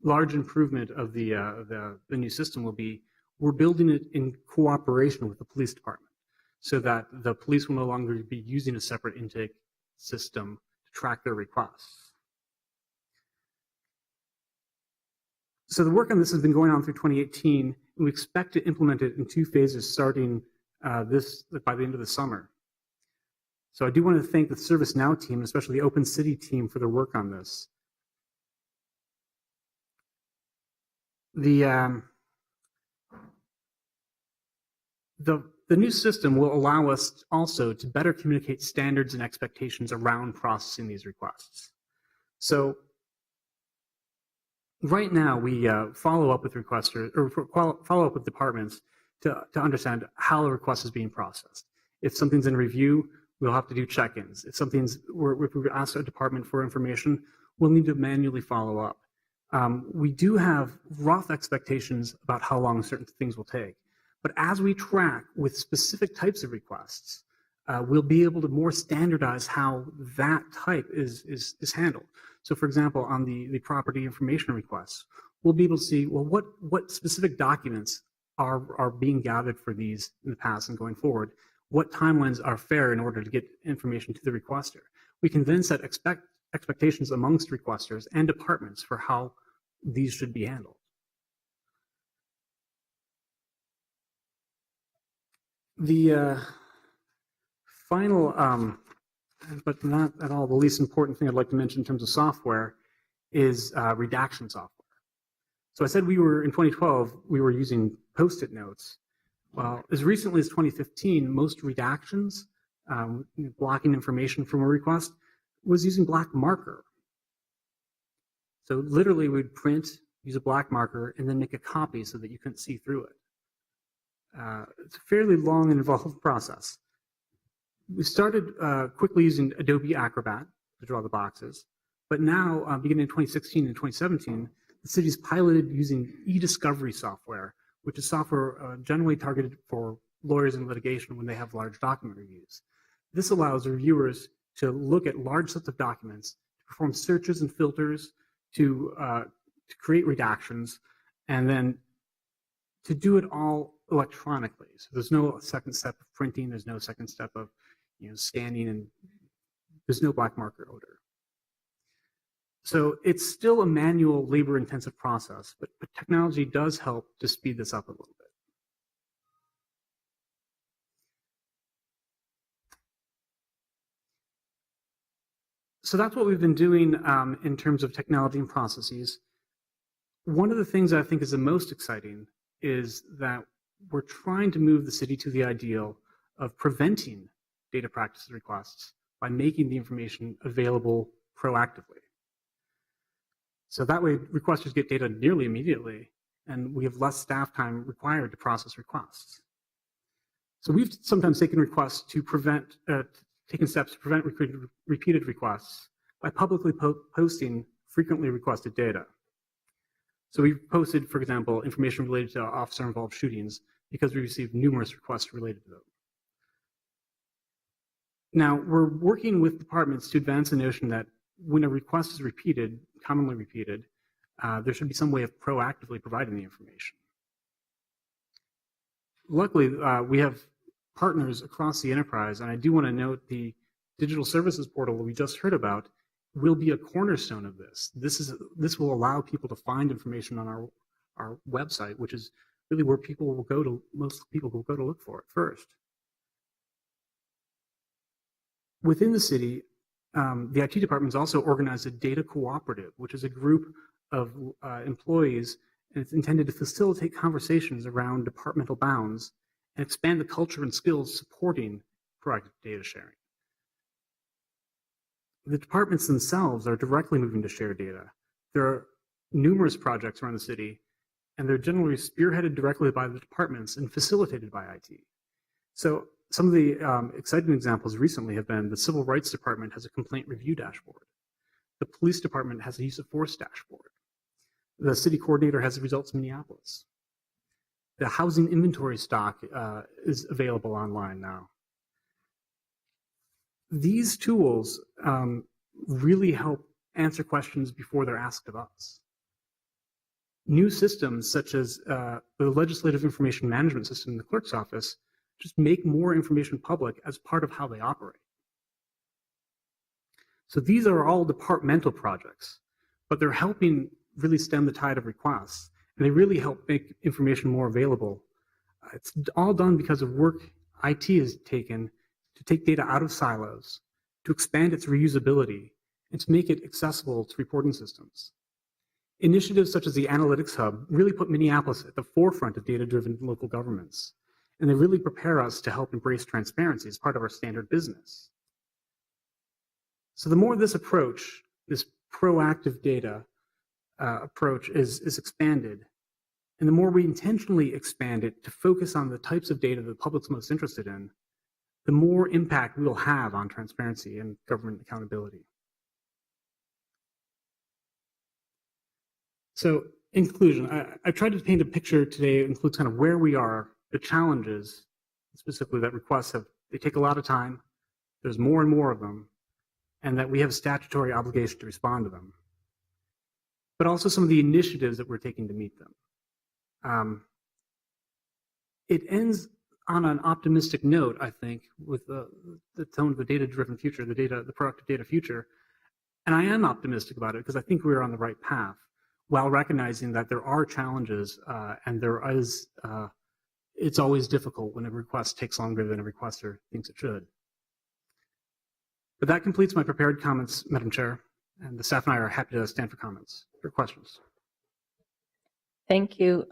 large improvement of the new system will be we're building it in cooperation with the police department so that the police will no longer be using a separate intake system to track their requests. So the work on this has been going on through 2018, and we expect to implement it in 2 phases starting by the end of the summer. So I do want to thank the ServiceNow team, especially the Open City team, for their work on this. The new system will allow us also to better communicate standards and expectations around processing these requests. So right now, we follow up with requesters or follow up with departments to understand how the request is being processed. If something's in review, we'll have to do check-ins. If we ask a department for information, we'll need to manually follow up. We do have rough expectations about how long certain things will take. But as we track with specific types of requests, we'll be able to more standardize how that type is handled. So for example, on the property information requests, we'll be able to see, well, what specific documents are being gathered for these in the past and going forward? What timelines are fair in order to get information to the requester? We can then set expectations amongst requesters and departments for how these should be handled. The final, but not at all the least important thing I'd like to mention in terms of software is redaction software. So I said in 2012, we were using Post-it notes. Well, as recently as 2015, most redactions, blocking information from a request, was using black marker. So literally we'd print, use a black marker, and then make a copy so that you couldn't see through it. It's a fairly long and involved process. We started quickly using Adobe Acrobat to draw the boxes, but now, beginning in 2016 and 2017, the city's piloted using e-discovery software, which is software generally targeted for lawyers in litigation when they have large document reviews. This allows reviewers to look at large sets of documents, to perform searches and filters, to create redactions, and then to do it all electronically. So there's no second step of printing, there's no second step of scanning, and there's no black marker odor. So it's still a manual, labor-intensive process, but technology does help to speed this up a little bit. So that's what we've been doing in terms of technology and processes. One of the things I think is the most exciting is that we're trying to move the city to the ideal of preventing data practice requests by making the information available proactively. So that way, requesters get data nearly immediately, and we have less staff time required to process requests. So we've sometimes taken requests to prevent, taken steps to prevent repeated requests by publicly posting frequently requested data. So we've posted, for example, information related to officer-involved shootings because we received numerous requests related to them. Now, we're working with departments to advance the notion that when a request is repeated, commonly repeated, there should be some way of proactively providing the information. Luckily, we have partners across the enterprise, and I do want to note the digital services portal that we just heard about will be a cornerstone of this. This will allow people to find information on our website, which is really where most people will go to look for it first. Within the city, the IT department has also organized a data cooperative, which is a group of employees, and it's intended to facilitate conversations around departmental bounds and expand the culture and skills supporting proactive data sharing. The departments themselves are directly moving to share data. There are numerous projects around the city, and they're generally spearheaded directly by the departments and facilitated by IT. So some of the exciting examples recently have been the Civil Rights Department has a complaint review dashboard. The Police Department has a use of force dashboard. The city coordinator has the results in Minneapolis. The housing inventory stock is available online now. These tools really help answer questions before they're asked of us. New systems such as the Legislative Information Management System in the clerk's office just make more information public as part of how they operate. So these are all departmental projects, but they're helping really stem the tide of requests, and they really help make information more available. It's all done because of work IT has taken to take data out of silos, to expand its reusability, and to make it accessible to reporting systems. Initiatives such as the Analytics Hub really put Minneapolis at the forefront of data-driven local governments, and they really prepare us to help embrace transparency as part of our standard business. So the more this approach, this proactive data approach is expanded, and the more we intentionally expand it to focus on the types of data the public's most interested in, the more impact we will have on transparency and government accountability. So in conclusion, I tried to paint a picture today that includes kind of where we are, the challenges, specifically that requests they take a lot of time, there's more and more of them, and that we have a statutory obligation to respond to them. But also some of the initiatives that we're taking to meet them. It ends on an optimistic note, I think, with the tone of the data-driven future, the proactive data future. And I am optimistic about it because I think we're on the right path, while recognizing that there are challenges and it's always difficult when a request takes longer than a requester thinks it should. But that completes my prepared comments, Madam Chair, and the staff and I are happy to stand for comments or questions. Thank you.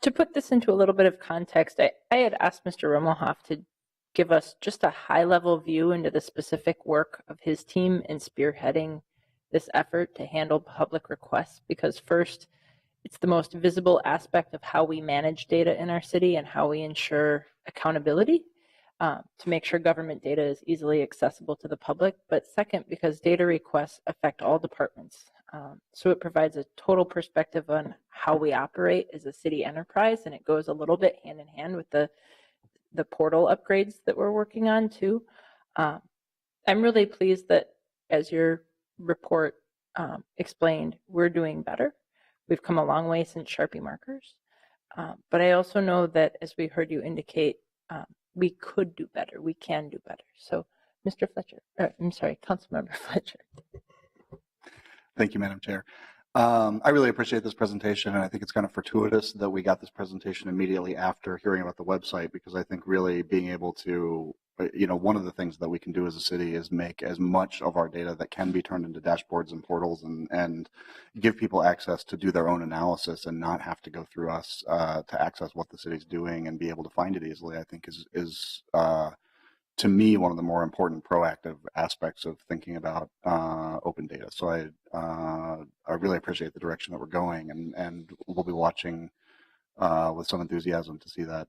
To put this into a little bit of context, I had asked Mr. Rommelhoff to give us just a high-level view into the specific work of his team in spearheading this effort to handle public requests, because first, it's the most visible aspect of how we manage data in our city and how we ensure accountability to make sure government data is easily accessible to the public. But second, because data requests affect all departments. So it provides a total perspective on how we operate as a city enterprise, and it goes a little bit hand in hand with the portal upgrades that we're working on too. I'm really pleased that, as your report explained, we're doing better. We've come a long way since Sharpie markers. But I also know that, as we heard you indicate, we could do better. We can do better. So, Mr. Fletcher, Councilmember Fletcher. Thank you, Madam Chair. I really appreciate this presentation, and I think it's kind of fortuitous that we got this presentation immediately after hearing about the website, because I think really being able to, one of the things that we can do as a city is make as much of our data that can be turned into dashboards and portals and give people access to do their own analysis and not have to go through us to access what the city's doing and be able to find it easily, I think is to me, one of the more important proactive aspects of thinking about open data. So I really appreciate the direction that we're going, and we'll be watching with some enthusiasm to see that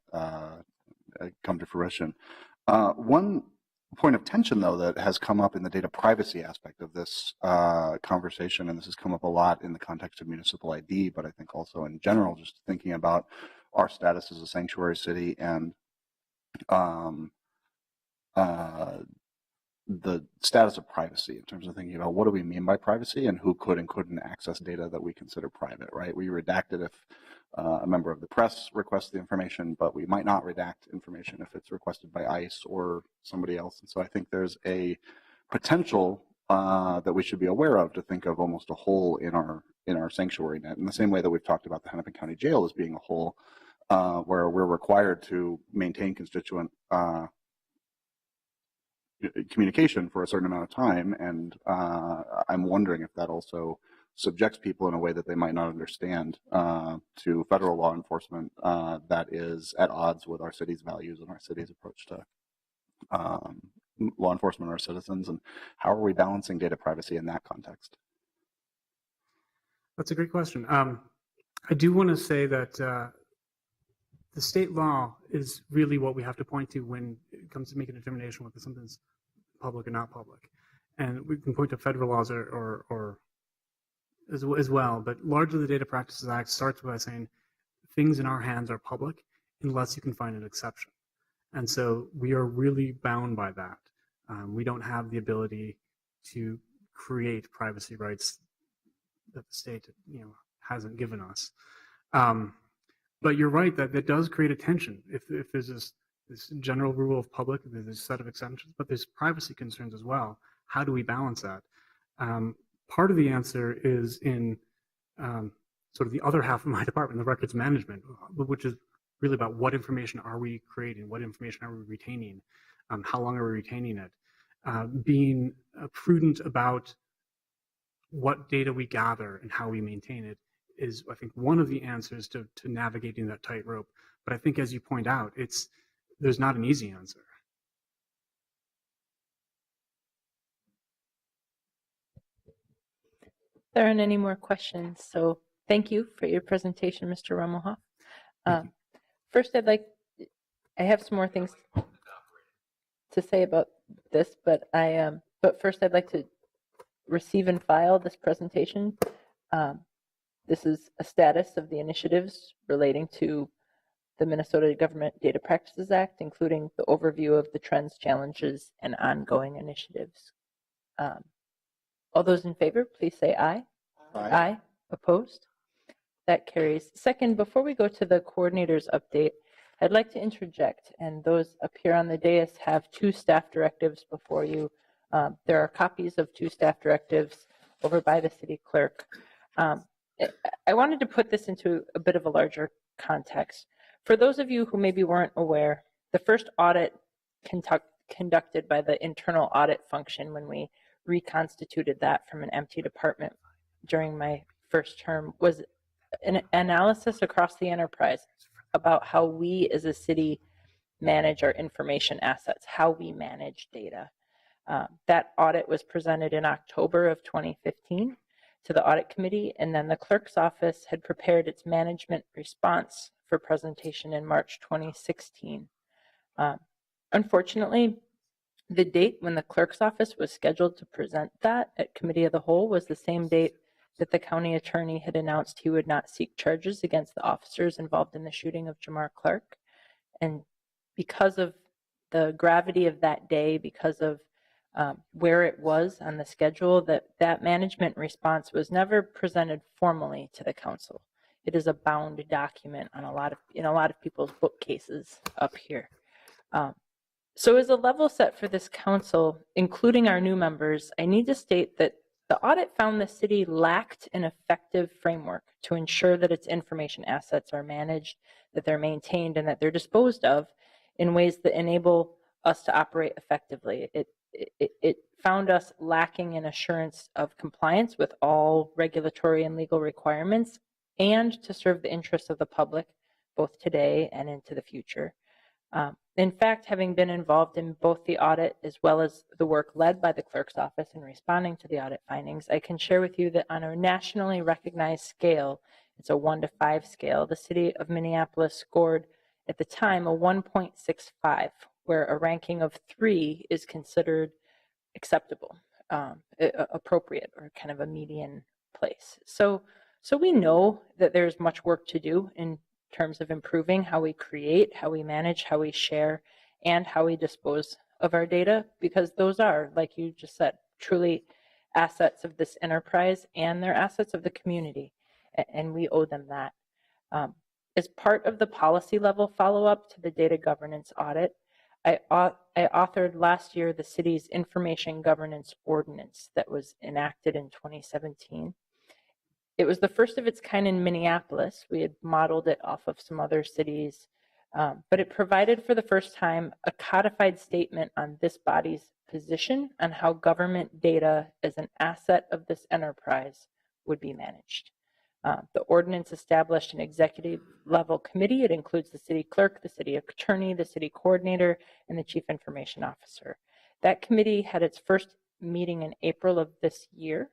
come to fruition. One point of tension, though, that has come up in the data privacy aspect of this conversation, and this has come up a lot in the context of municipal ID, but I think also in general, just thinking about our status as a sanctuary city and the status of privacy in terms of thinking about what do we mean by privacy and who could and couldn't access data that we consider private, right? We redact it if a member of the press requests the information, but we might not redact information if it's requested by ICE or somebody else. And so I think there's a potential that we should be aware of to think of almost a hole in our sanctuary net, in the same way that we've talked about the Hennepin County Jail as being a hole where we're required to maintain constituent communication for a certain amount of time. And I'm wondering if that also subjects people in a way that they might not understand to federal law enforcement that is at odds with our city's values and our city's approach to law enforcement and our citizens. And how are we balancing data privacy in that context? That's a great question. I do want to say that the state law is really what we have to point to when it comes to making a determination whether something's public or not public. And we can point to federal laws or as well, but largely the Data Practices Act starts by saying things in our hands are public unless you can find an exception. And so we are really bound by that. We don't have the ability to create privacy rights that the state, hasn't given us. But you're right that that does create a tension. If there's this general rule of public, there's this set of exceptions, but there's privacy concerns as well. How do we balance that? Part of the answer is in sort of the other half of my department, the records management, which is really about what information are we creating, what information are we retaining, how long are we retaining it, being prudent about what data we gather and how we maintain it is, I think, one of the answers to navigating that tightrope. But I think, as you point out, there's not an easy answer. There aren't any more questions, so thank you for your presentation, Mr. Rummelhoff. First, I have some more things to say about this, but first I'd like to receive and file this presentation. This is a status of the initiatives relating to the Minnesota Government Data Practices Act, including the overview of the trends, challenges, and ongoing initiatives. All those in favor, please say aye. Aye. Aye. Opposed? That carries. Second, before we go to the coordinator's update, I'd like to interject, and those up here on the dais have two staff directives before you. There are copies of two staff directives over by the city clerk. I wanted to put this into a bit of a larger context. For those of you who maybe weren't aware, the first audit conducted by the internal audit function when we reconstituted that from an empty department during my first term was an analysis across the enterprise about how we as a city manage our information assets, how we manage data. That audit was presented in October of 2015 to the audit committee, and then the clerk's office had prepared its management response for presentation in March 2016. Unfortunately, the date when the clerk's office was scheduled to present that at committee of the whole was the same date that the county attorney had announced he would not seek charges against the officers involved in the shooting of Jamar Clark. And because of the gravity of that day, because of where it was on the schedule, that management response was never presented formally to the council. It is a bound document on in a lot of people's bookcases up here. So as a level set for this council, including our new members, I need to state that the audit found the city lacked an effective framework to ensure that its information assets are managed, that they're maintained, and that they're disposed of in ways that enable us to operate effectively. It found us lacking in assurance of compliance with all regulatory and legal requirements and to serve the interests of the public, both today and into the future. In fact, having been involved in both the audit as well as the work led by the clerk's office in responding to the audit findings, I can share with you that on a nationally recognized scale, it's a 1 to 5 scale, the city of Minneapolis scored at the time a 1.65, where a ranking of 3 is considered acceptable, appropriate, or kind of a median place. So we know that there's much work to do in terms of improving how we create, how we manage, how we share, and how we dispose of our data, because those are, like you just said, truly assets of this enterprise, and they're assets of the community, and we owe them that. As part of the policy level follow-up to the data governance audit, I authored last year the city's information governance ordinance that was enacted in 2017. It was the first of its kind in Minneapolis. We had modeled it off of some other cities, but it provided for the first time a codified statement on this body's position on how government data as an asset of this enterprise would be managed. The ordinance established an executive level committee. It includes the city clerk, the city attorney, the city coordinator, and the chief information officer. That committee had its first meeting in April of this year.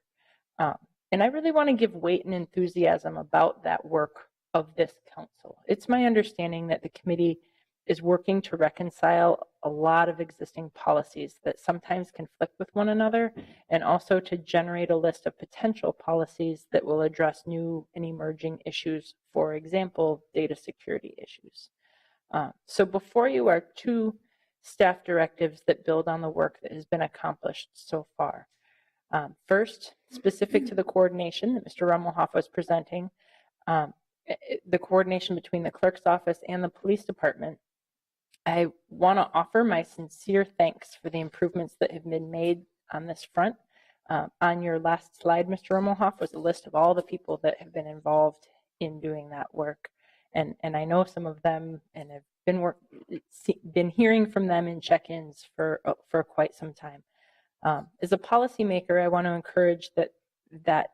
And I really want to give weight and enthusiasm about that work of this council. It's my understanding that the committee is working to reconcile a lot of existing policies that sometimes conflict with one another, and also to generate a list of potential policies that will address new and emerging issues, for example, data security issues. So before you are 2 staff directives that build on the work that has been accomplished so far. First, specific to the coordination that Mr. Rummelhoff was presenting, the coordination between the clerk's office and the police department, I want to offer my sincere thanks for the improvements that have been made on this front. On your last slide, Mr. Rummelhoff, was a list of all the people that have been involved in doing that work. And I know some of them, and have been hearing from them in check-ins for quite some time. As a policymaker, I want to encourage that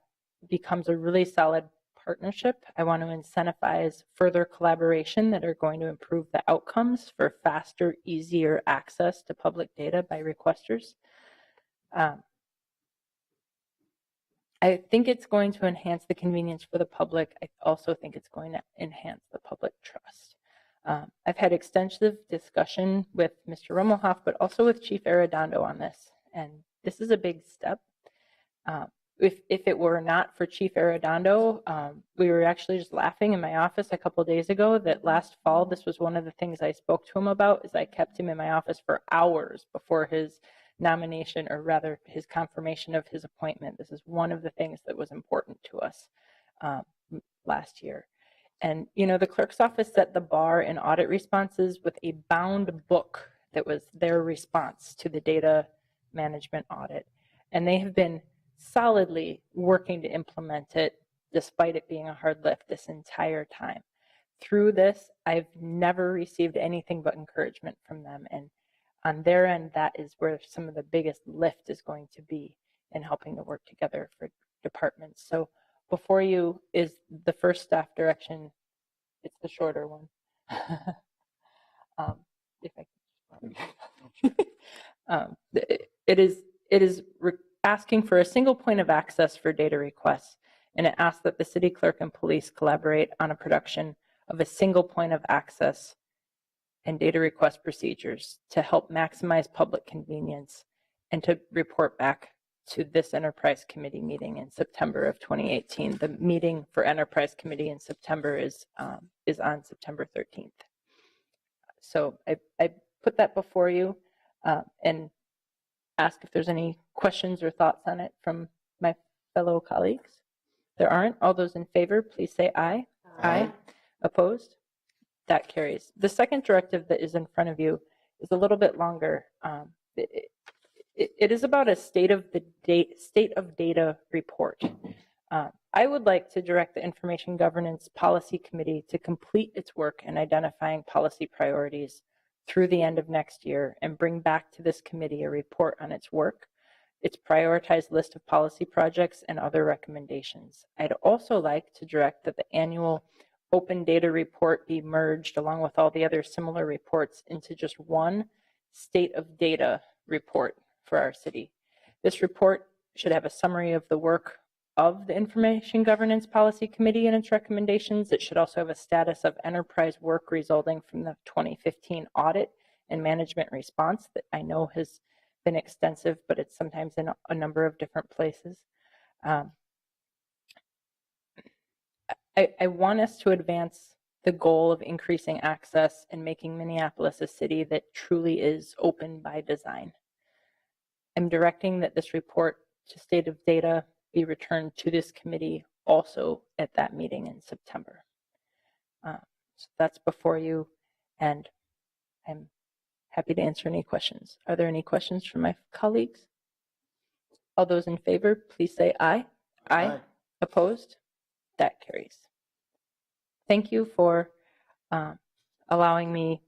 becomes a really solid partnership. I want to incentivize further collaboration that are going to improve the outcomes for faster, easier access to public data by requesters. I think it's going to enhance the convenience for the public. I also think it's going to enhance the public trust. I've had extensive discussion with Mr. Rummelhoff, but also with Chief Arredondo on this, and this is a big step. If it were not for Chief Arredondo, we were actually just laughing in my office a couple of days ago that last fall, this was one of the things I spoke to him about, is I kept him in my office for hours before his nomination, or rather his confirmation of his appointment. This is one of the things that was important to us last year. And, you know, the clerk's office set the bar in audit responses with a bound book that was their response to the data management audit. And they have been solidly working to implement it, despite it being a hard lift this entire time. Through this, I've never received anything but encouragement from them. And on their end, that is where some of the biggest lift is going to be in helping to work together for departments. So before you is the first staff direction. It's the shorter one. If I it is asking for a single point of access for data requests, and it asks that the city clerk and police collaborate on a production of a single point of access and data request procedures to help maximize public convenience, and to report back to this Enterprise Committee meeting in September of 2018. The meeting for Enterprise Committee in September is on September 13th. So I put that before you and ask if there's any questions or thoughts on it from my fellow colleagues. There aren't. All those in favor, please say aye. Aye. Opposed? That carries. The second directive that is in front of you is a little bit longer. It is about a state of data report. I would like to direct the Information Governance Policy Committee to complete its work in identifying policy priorities through the end of next year and bring back to this committee a report on its work, its prioritized list of policy projects, and other recommendations. I'd also like to direct that the annual open data report be merged along with all the other similar reports into just one state of data report for our city. This report should have a summary of the work of the Information Governance Policy Committee and its recommendations. It should also have a status of enterprise work resulting from the 2015 audit and management response that I know has been extensive, but it's sometimes in a number of different places. I want us to advance the goal of increasing access and making Minneapolis a city that truly is open by design. I'm directing that this report to State of Data be returned to this committee also at that meeting in September. So that's before you, and I'm happy to answer any questions. Are there any questions from my colleagues? All those in favor, please say aye. Aye. Opposed? That carries. Thank you for allowing me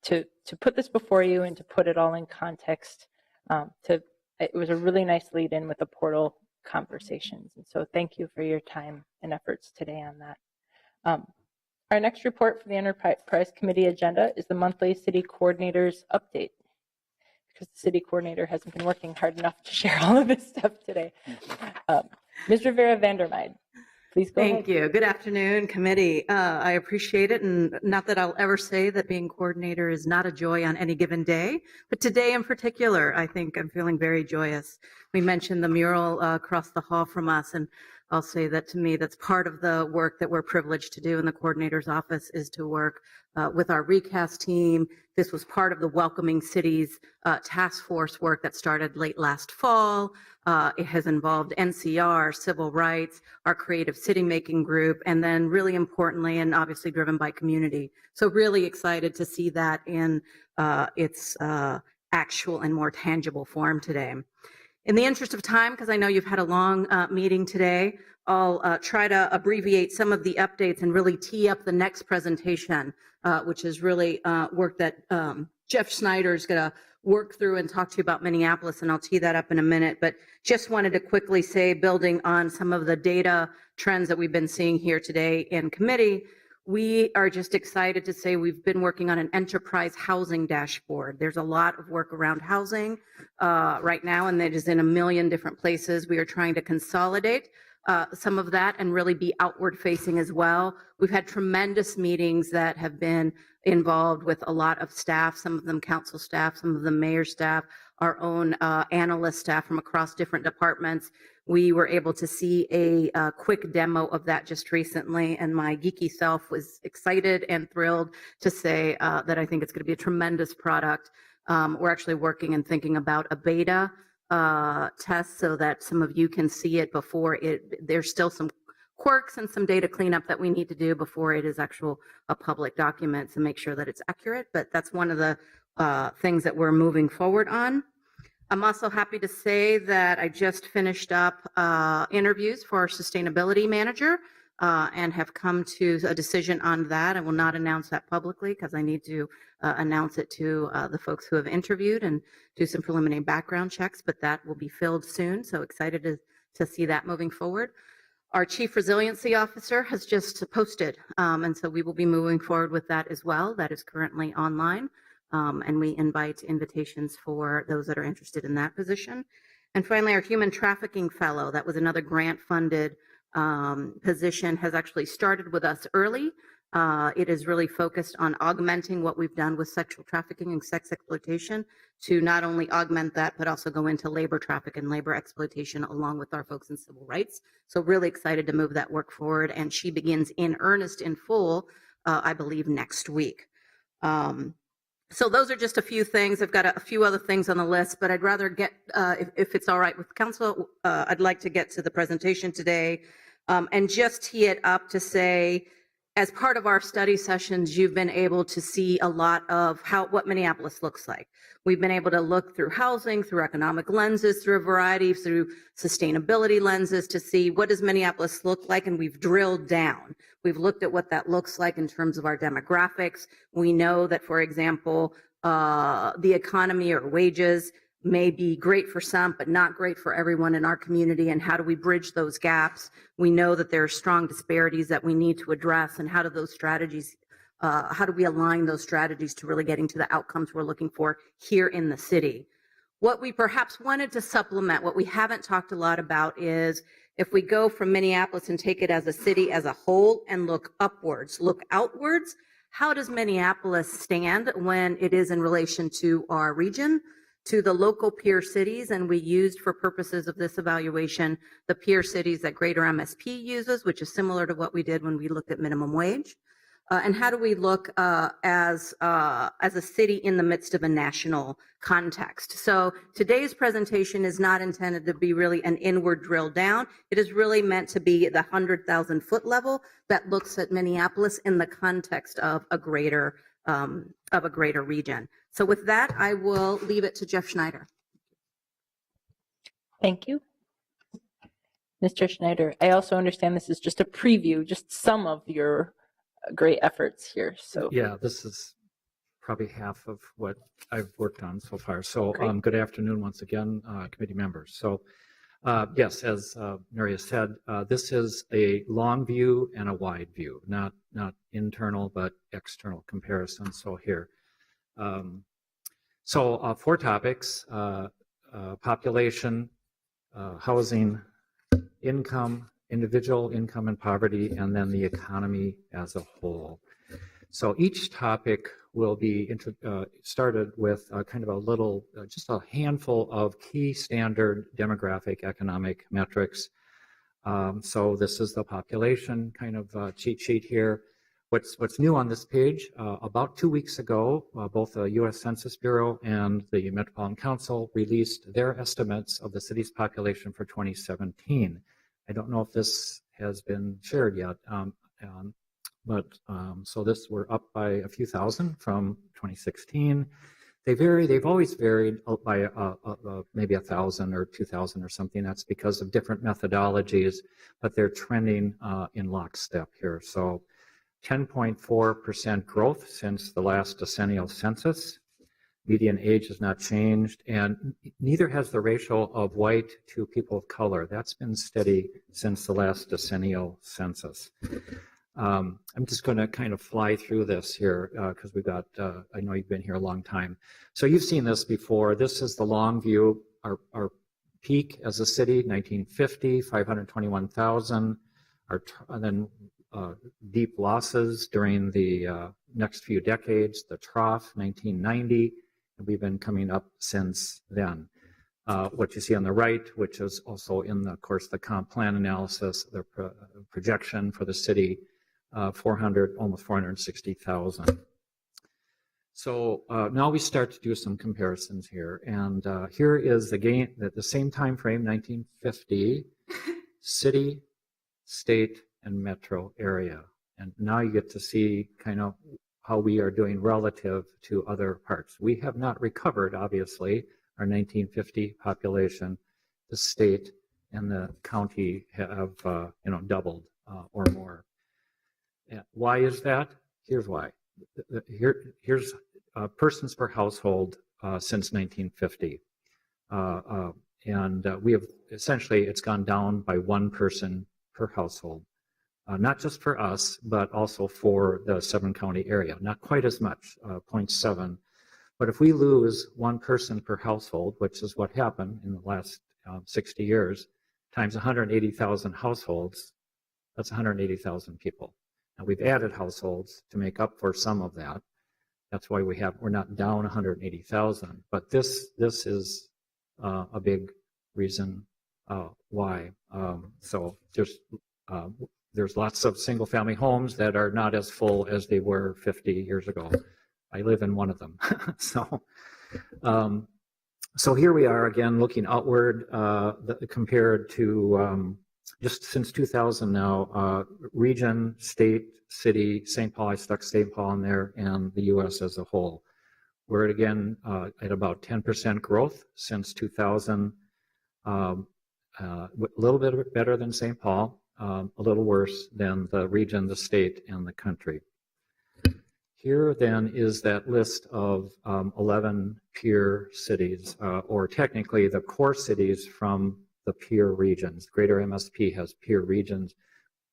to put this before you and to put it all in context. It was a really nice lead in with the portal conversations. And so thank you for your time and efforts today on that. Our next report for the Enterprise Committee agenda is the monthly city coordinators update, because the city coordinator hasn't been working hard enough to share all of this stuff today. Ms. Rivera Vandermeide, please go ahead. Thank you. Good afternoon, committee. I appreciate it, and not that I'll ever say that being coordinator is not a joy on any given day, but today in particular, I think I'm feeling very joyous. We mentioned the mural across the hall from us, and I'll say that to me, that's part of the work that we're privileged to do in the coordinator's office, is to work with our recast team. This was part of the Welcoming Cities task force work that started late last fall. It has involved NCR, civil rights, our creative city making group, and then really importantly, and obviously driven by community. So really excited to see that in its actual and more tangible form today. In the interest of time, because I know you've had a long meeting today, I'll try to abbreviate some of the updates and really tee up the next presentation, which is really work that Jeff Snyder is going to work through and talk to you about Minneapolis, and I'll tee that up in a minute. But just wanted to quickly say, building on some of the data trends that we've been seeing here today in committee, we are just excited to say we've been working on an enterprise housing dashboard. There's a lot of work around housing right now, and it is in a million different places. We are trying to consolidate some of that and really be outward facing as well. We've had tremendous meetings that have been involved with a lot of staff, some of them council staff, some of them mayor staff, our own analyst staff from across different departments. We were able to see a quick demo of that just recently, and my geeky self was excited and thrilled to say that I think it's going to be a tremendous product. We're actually working and thinking about a beta test so that some of you can see it before it. There's still some quirks and some data cleanup that we need to do before it is a public document to make sure that it's accurate, but that's one of the things that we're moving forward on. I'm also happy to say that I just finished up interviews for our sustainability manager and have come to a decision on that. I will not announce that publicly because I need to announce it to the folks who have interviewed and do some preliminary background checks, but that will be filled soon. So excited to see that moving forward. Our Chief Resiliency Officer has just posted, and so we will be moving forward with that as well. That is currently online. And we invite invitations for those that are interested in that position. And finally, our Human Trafficking Fellow, that was another grant-funded position, has actually started with us early. It is really focused on augmenting what we've done with sexual trafficking and sex exploitation to not only augment that, but also go into labor traffic and labor exploitation along with our folks in civil rights. So really excited to move that work forward. And she begins in earnest, in full, I believe, next week. So those are just a few things. I've got a few other things on the list, but I'd rather get, if it's all right with council, I'd like to get to the presentation today and just tee it up to say, as part of our study sessions, you've been able to see a lot of what Minneapolis looks like. We've been able to look through housing, through economic lenses, through a variety, through sustainability lenses to see what does Minneapolis look like, and we've drilled down. We've looked at what that looks like in terms of our demographics. We know that, for example, the economy or wages may be great for some, but not great for everyone in our community. And how do we bridge those gaps? We know that there are strong disparities that we need to address, and how do those strategies, how do we align those strategies to really getting to the outcomes we're looking for here in the city? What we perhaps wanted to supplement, what we haven't talked a lot about, is if we go from Minneapolis and take it as a city as a whole and look upwards, look outwards, how does Minneapolis stand when it is in relation to our region, to the local peer cities? And we used, for purposes of this evaluation, the peer cities that Greater MSP uses, which is similar to what we did when we looked at minimum wage. And how do we look as a city in the midst of a national context? So today's presentation is not intended to be really an inward drill down. It is really meant to be the 100,000-foot level that looks at Minneapolis in the context of a greater region. So with that, I will leave it to Jeff Schneider. Thank you. Mr. Schneider, I also understand this is just a preview, just some of your great efforts here. So Yeah, this is probably half of what I've worked on so far. So Great. good afternoon once again, committee members. So yes, as Nuria said, this is a long view and a wide view, not internal but external comparison. So here. So 4 topics: population, housing, income, individual income and poverty, and then the economy as a whole. So each topic will be started with kind of a little, just a handful of key standard demographic economic metrics. So this is the population kind of cheat sheet here. What's new on this page, about 2 weeks ago, both the U.S. Census Bureau and the Metropolitan Council released their estimates of the city's population for 2017. I don't know if this has been shared yet, but so we're up by a few thousand from 2016. They vary, they've always varied by maybe 1,000 or 2,000 or something. That's because of different methodologies, but they're trending in lockstep here. So 10.4% growth since the last decennial census. Median age has not changed, and neither has the ratio of white to people of color. That's been steady since the last decennial census. I'm just going to kind of fly through this here because we've got, I know you've been here a long time. So you've seen this before. This is the long view. Our peak as a city, 1950, 521,000. And then deep losses during the next few decades, the trough, 1990. And we've been coming up since then. What you see on the right, which is also in the, of course, the comp plan analysis, the projection for the city, almost 460,000. So now we start to do some comparisons here, and here is again at the same time frame, 1950, city, state, and metro area, and now you get to see kind of how we are doing relative to other parts. We have not recovered, obviously, our 1950 population. The state and the county have doubled or more. Why is that? Here's why. Here's persons per household since 1950. And we have essentially, it's gone down by 1 person per household. Not just for us, but also for the 7-county area. Not quite as much, 0.7. But if we lose 1 person per household, which is what happened in the last 60 years, times 180,000 households, that's 180,000 people. Now we've added households to make up for some of that. That's why we're not down 180,000. But this is a big reason why. So there's lots of single-family homes that are not as full as they were 50 years ago. I live in one of them. So here we are again looking outward compared to just since 2000 now, region, state, city, St. Paul, I stuck St. Paul in there, and the U.S. as a whole. We're again at about 10% growth since 2000, a little bit better than St. Paul, a little worse than the region, the state, and the country. Here then is that list of 11 peer cities, or technically the core cities from the peer regions. Greater MSP has peer regions,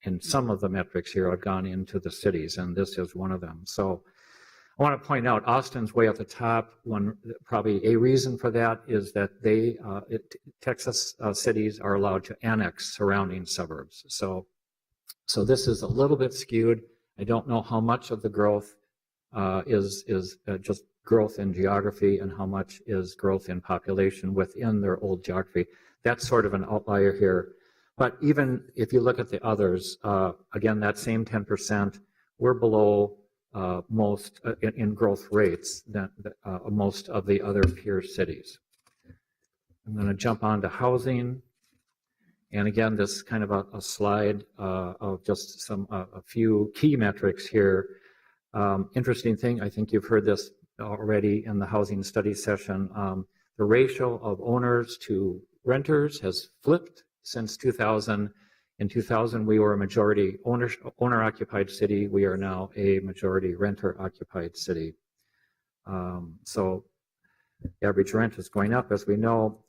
and some of the metrics here have gone into the cities, and this is one of them. So I want to point out Austin's way at the top. Probably a reason for that is that Texas cities are allowed to annex surrounding suburbs. So this is a little bit skewed. I don't know how much of the growth is just growth in geography and how much is growth in population within their old geography. That's sort of an outlier here. But even if you look at the others, again, that same 10%, we're below most in growth rates than most of the other peer cities. I'm going to jump on to housing. And again, this is kind of a slide of just a few key metrics here. Interesting thing, I think you've heard this already in the housing study session. The ratio of owners to renters has flipped since 2000. In 2000, we were a majority owner-occupied city. We are now a majority renter-occupied city. So the average rent is going up, as we know.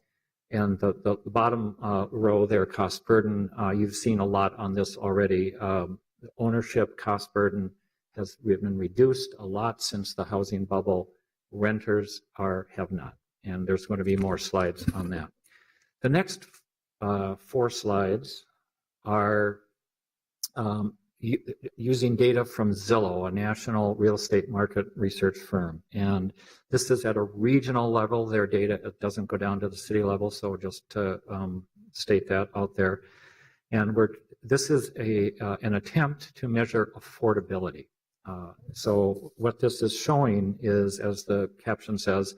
And the bottom row there, cost burden, you've seen a lot on this already. The ownership cost burden has been reduced a lot since the housing bubble. Renters have not. And there's going to be more slides on that. The next 4 slides are using data from Zillow, a national real estate market research firm. And this is at a regional level. Their data, it doesn't go down to the city level, so just to state that out there. And this is an attempt to measure affordability. So what this is showing is, as the caption says,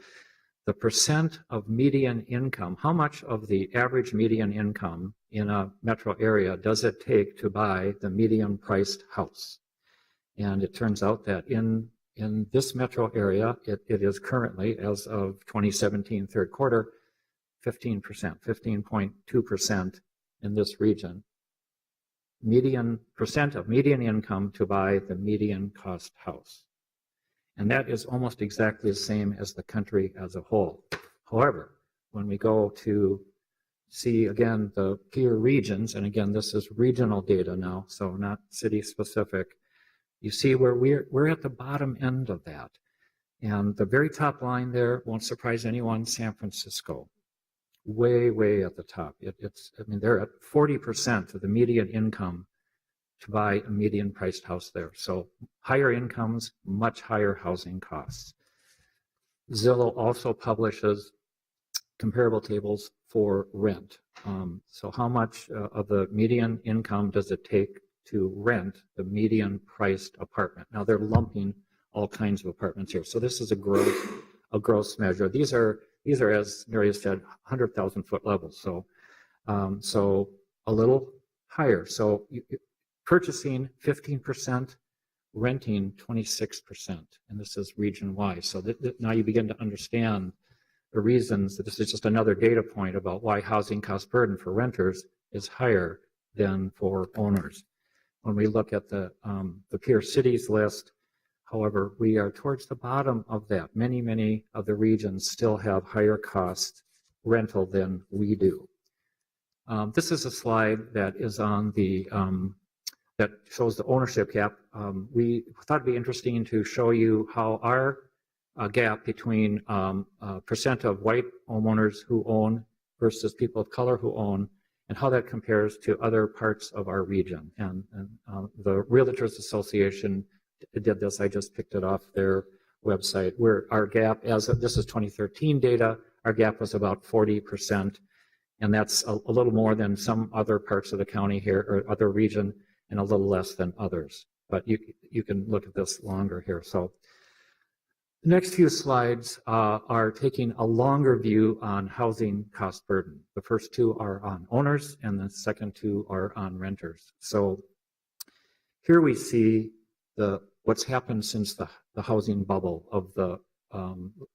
the percent of median income, how much of the average median income in a metro area does it take to buy the median priced house? And it turns out that in this metro area, it is currently, as of 2017 third quarter, 15%, 15.2% in this region. Percent of median income to buy the median cost house. And that is almost exactly the same as the country as a whole. However, when we go to see, again, the peer regions, and again, this is regional data now, so not city specific, you see where we're at the bottom end of that. And the very top line there won't surprise anyone, San Francisco. Way, way at the top. They're at 40% of the median income to buy a median priced house there. So higher incomes, much higher housing costs. Zillow also publishes comparable tables for rent. So how much of the median income does it take to rent the median priced apartment? Now they're lumping all kinds of apartments here. So this is a gross measure. These are, as Mary said, 100,000 foot levels. So a little higher. So purchasing 15%, renting 26%, and this is region-wide. So now you begin to understand the reasons that this is just another data point about why housing cost burden for renters is higher than for owners. When we look at the peer cities list, however, we are towards the bottom of that. Many, many of the regions still have higher cost rental than we do. This is a slide that is on the that shows the ownership gap. We thought it'd be interesting to show you how our gap between percent of white homeowners who own versus people of color who own, and how that compares to other parts of our region. And the Realtors Association did this. I just picked it off their website, where our gap, as of, this is 2013 data, our gap was about 40%. And that's a little more than some other parts of the county here or other region, and a little less than others. But you can look at this longer here. So the next few slides are taking a longer view on housing cost burden. The first 2 are on owners, and the second 2 are on renters. So here we see what's happened since the housing bubble of the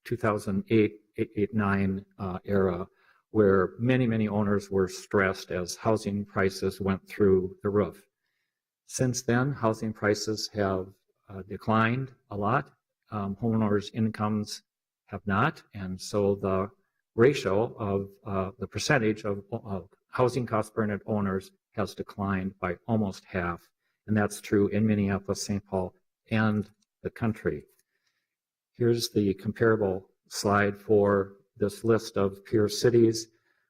2008-9 era, where many, many owners were stressed as housing prices went through the roof. Since then, housing prices have declined a lot. Homeowners' incomes have not, and so the ratio of the percentage of housing cost burden owners has declined by almost half, and that's true in Minneapolis, St. Paul, and the country. Here's the comparable slide for this list of peer cities.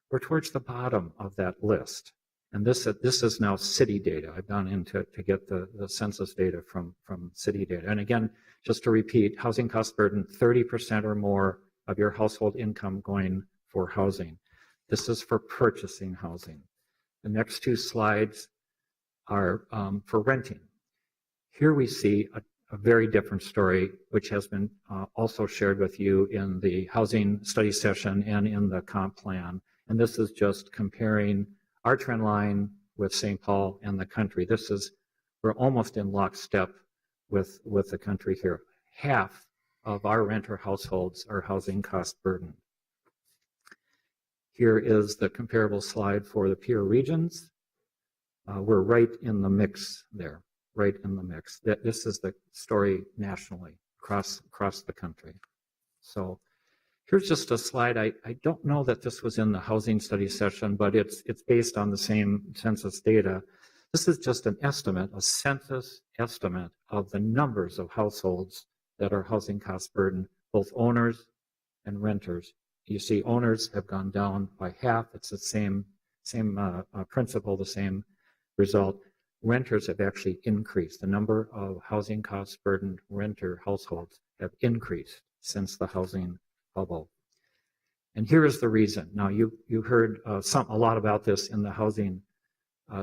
We're towards the bottom of that list. And this is now city data. I've gone in to get the census data from city data. And again, just to repeat, housing cost burden, 30% or more of your household income going for housing. This is for purchasing housing. The next 2 slides are for renting. Here we see a very different story, which has been also shared with you in the housing study session and in the comp plan. And this is just comparing our trend line with St. Paul and the country. We're almost in lockstep with the country here. Half of our renter households are housing cost burdened. Here is the comparable slide for the peer regions. We're right in the mix there, right in the mix. This is the story nationally, across the country. So here's just a slide. I don't know that this was in the housing study session, but it's based on the same census data. This is just an estimate, a census estimate of the numbers of households that are housing cost burdened, both owners and renters. You see owners have gone down by half. It's the same principle, the same result. Renters have actually increased. The number of housing cost burdened renter households have increased since the housing bubble. And here is the reason. Now you heard a lot about this in the housing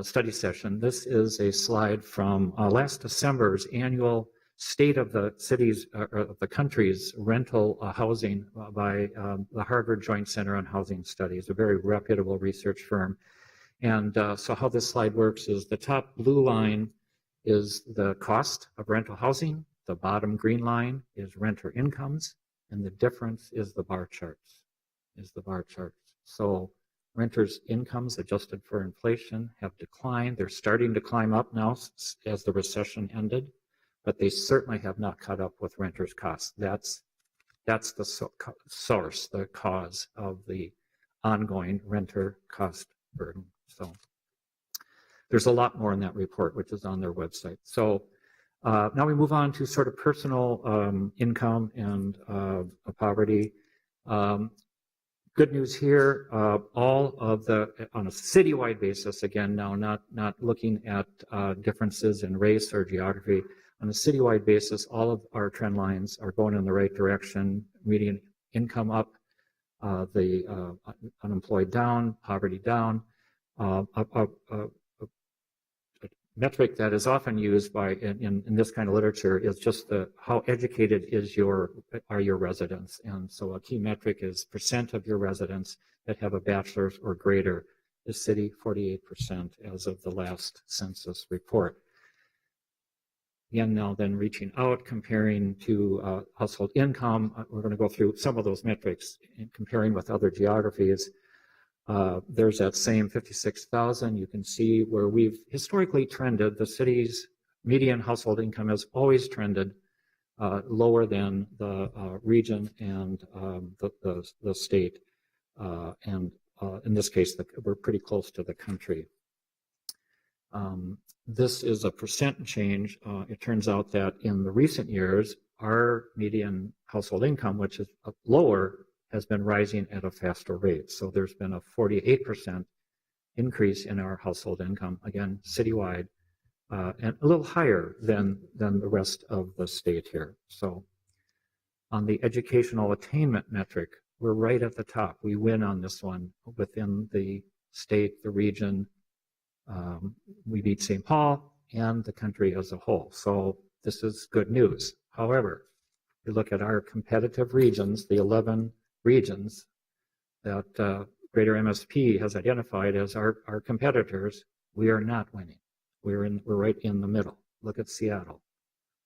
study session. This is a slide from last December's annual State of the Cities, of the country's rental housing by the Harvard Joint Center on Housing Studies, a very reputable research firm. And so how this slide works is the top blue line is the cost of rental housing. The bottom green line is renter incomes. And the difference is the bar charts, So renters' incomes adjusted for inflation have declined. They're starting to climb up now as the recession ended, but they certainly have not caught up with renters' costs. That's the source, the cause of the ongoing renter cost burden. So there's a lot more in that report, which is on their website. So now we move on to sort of personal income and poverty. Good news here, all of on a citywide basis, again, now not looking at differences in race or geography, on a citywide basis, all of our trend lines are going in the right direction. Median income up, the unemployed down, poverty down. A metric that is often used in this kind of literature is just how educated are your residents. And so a key metric is percent of your residents that have a bachelor's or greater. This city, 48% as of the last census report. Again, now then reaching out, comparing to household income, we're going to go through some of those metrics and comparing with other geographies. There's that same 56,000. You can see where we've historically trended. The city's median household income has always trended lower than the region and the state. And in this case, we're pretty close to the country. This is a percent change. It turns out that in the recent years, our median household income, which is lower, has been rising at a faster rate. So there's been a 48% increase in our household income, again, citywide, and a little higher than the rest of the state here. So on the educational attainment metric, we're right at the top. We win on this one within the state, the region. We beat St. Paul and the country as a whole. So this is good news. However, if you look at our competitive regions, the 11 regions that Greater MSP has identified as our competitors, we are not winning. We're right in the middle. Look at Seattle,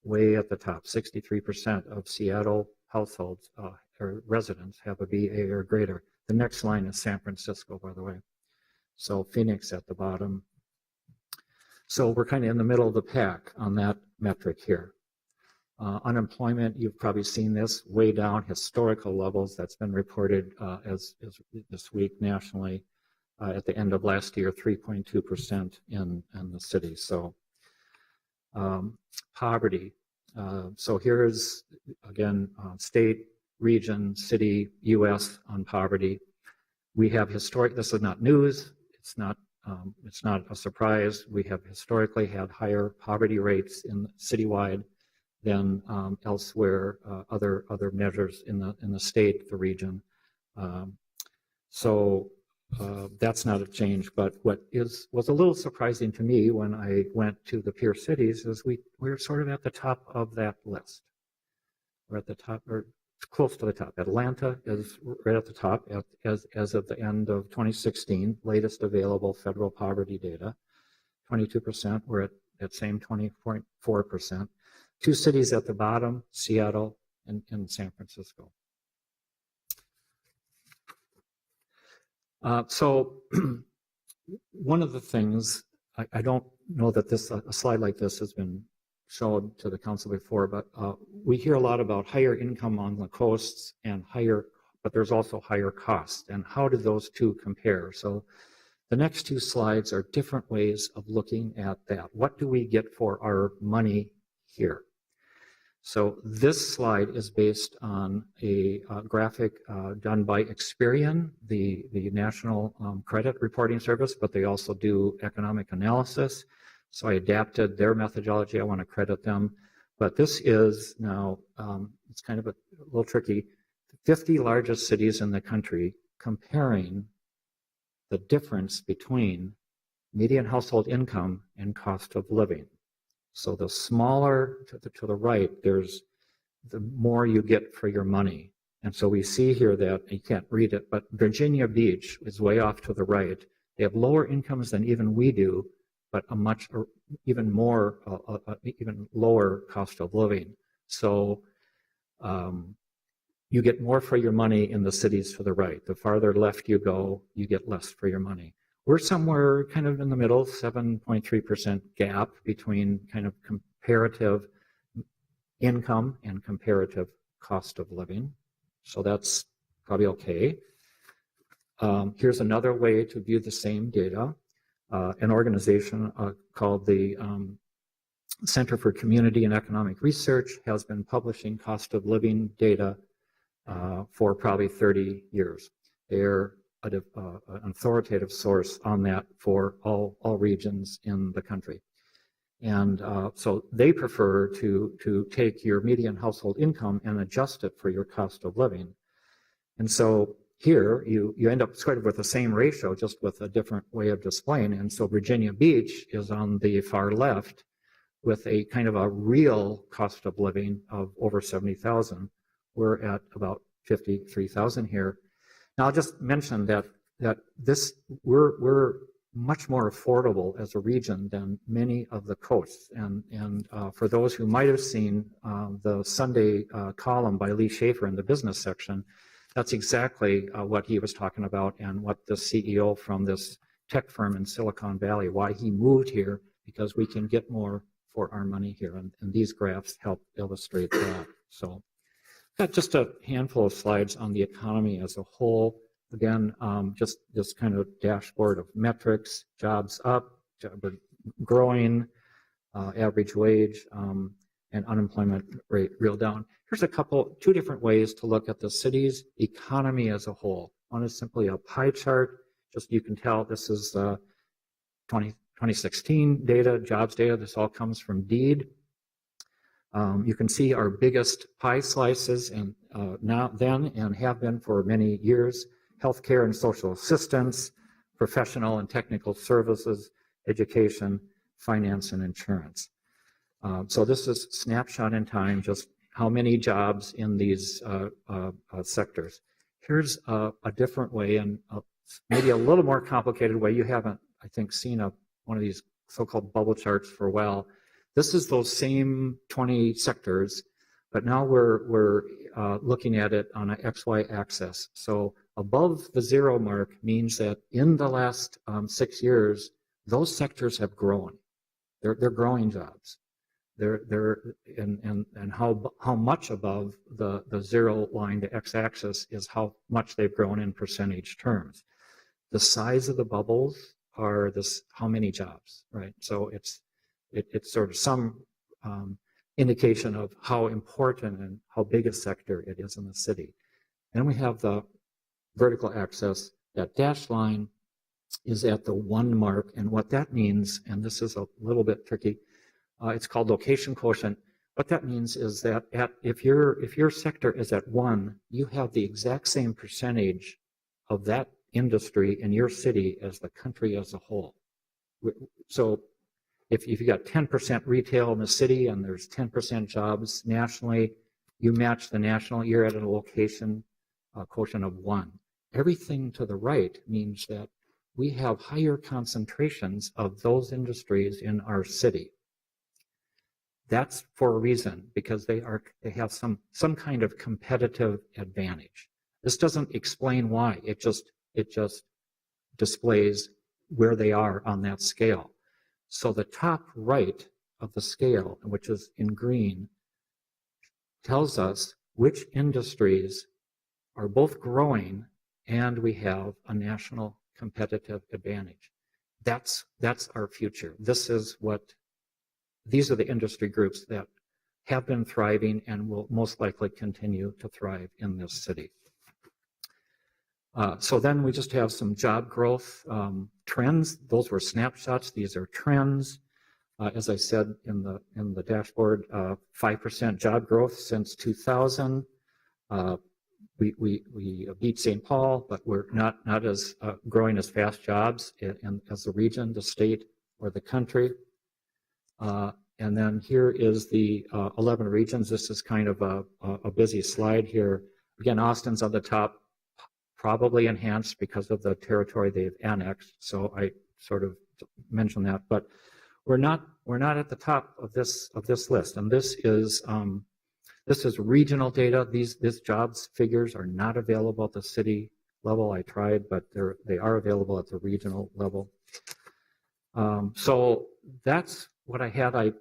way at the top. 63% of Seattle households or residents have a BA or greater. The next line is San Francisco, by the way. So Phoenix at the bottom. So we're kind of in the middle of the pack on that metric here. Unemployment, you've probably seen this, way down, historical levels. That's been reported as this week nationally. At the end of last year, 3.2% in the city. So poverty. So here's, again, state, region, city, U.S. on poverty. We have this is not news. It's not a surprise. We have historically had higher poverty rates in citywide than elsewhere, other measures in the state, the region. So that's not a change. But what was a little surprising to me when I went to the peer cities is we're sort of at the top of that list. We're at the top, or close to the top. Atlanta is right at the top as of the end of 2016, latest available federal poverty data, 22%. We're at that same 20.4%. Two cities at the bottom, Seattle and San Francisco. So one of the things, I don't know that a slide like this has been shown to the council before, but we hear a lot about higher income on the coasts and but there's also higher costs. And how do those two compare? So the next two slides are different ways of looking at that. What do we get for our money here? So this slide is based on a graphic done by Experian, the National Credit Reporting Service, but they also do economic analysis. So I adapted their methodology. I want to credit them. But this is now, it's kind of a little tricky, 50 largest cities in the country comparing the difference between median household income and cost of living. So the smaller to the right, the more you get for your money. And so we see here that, you can't read it, but Virginia Beach is way off to the right. They have lower incomes than even we do, but even lower cost of living. So you get more for your money in the cities to the right. The farther left you go, you get less for your money. We're somewhere kind of in the middle, 7.3% gap between kind of comparative income and comparative cost of living. So that's probably okay. Here's another way to view the same data. An organization called the Center for Community and Economic Research has been publishing cost of living data for probably 30 years. They're an authoritative source on that for all regions in the country. And so they prefer to take your median household income and adjust it for your cost of living. And so here you end up sort of with the same ratio, just with a different way of displaying. And so Virginia Beach is on the far left with a kind of a real cost of living of over 70,000. We're at about 53,000 here. Now I'll just mention that we're much more affordable as a region than many of the coasts. And for those who might have seen the Sunday column by Lee Schaefer in the business section, that's exactly what he was talking about and what the CEO from this tech firm in Silicon Valley, why he moved here, because we can get more for our money here. And these graphs help illustrate that. So got just a handful of slides on the economy as a whole. Again, just this kind of dashboard of metrics, jobs up, growing, average wage, and unemployment rate real down. Here's two different ways to look at the city's economy as a whole. One is simply a pie chart. Just you can tell this is 2016 data, jobs data. This all comes from Deed. You can see our biggest pie slices and then and have been for many years. Healthcare and social assistance, professional and technical services, education, finance, and insurance. So this is snapshot in time, just how many jobs in these sectors. Here's a different way, and maybe a little more complicated way. You haven't, I think, seen one of these so-called bubble charts for a while. This is those same 20 sectors, but now we're looking at it on an XY axis. So above the zero mark means that in the last 6 years, those sectors have grown. They're growing jobs. And how much above the zero line, the x-axis, is how much they've grown in percentage terms. The size of the bubbles are how many jobs, right? So it's sort of some indication of how important and how big a sector it is in the city. Then we have the vertical axis. That dashed line is at the 1 mark, and what that means, and this is a little bit tricky, it's called location quotient. What that means is that if your sector is at 1, you have the exact same percentage of that industry in your city as the country as a whole. So if you got 10% retail in the city and there's 10% jobs nationally, you match the national, you're at a location quotient of 1. Everything to the right means that we have higher concentrations of those industries in our city. That's for a reason, because they have some kind of competitive advantage. This doesn't explain why. It just displays where they are on that scale. So the top right of the scale, which is in green, tells us which industries are both growing and we have a national competitive advantage. That's our future. These are the industry groups that have been thriving and will most likely continue to thrive in this city. So then we just have some job growth trends. Those were snapshots. These are trends. As I said in the dashboard, 5% job growth since 2000. We beat St. Paul, but we're not as growing as fast jobs as the region, the state, or the country. And then here is the 11 regions. This is kind of a busy slide here. Again, Austin's on the top, probably enhanced because of the territory they've annexed. So I sort of mentioned that, but we're not at the top of this list. And this is regional data. These jobs figures are not available at the city level. I tried, but they are available at the regional level. So that's what I had. I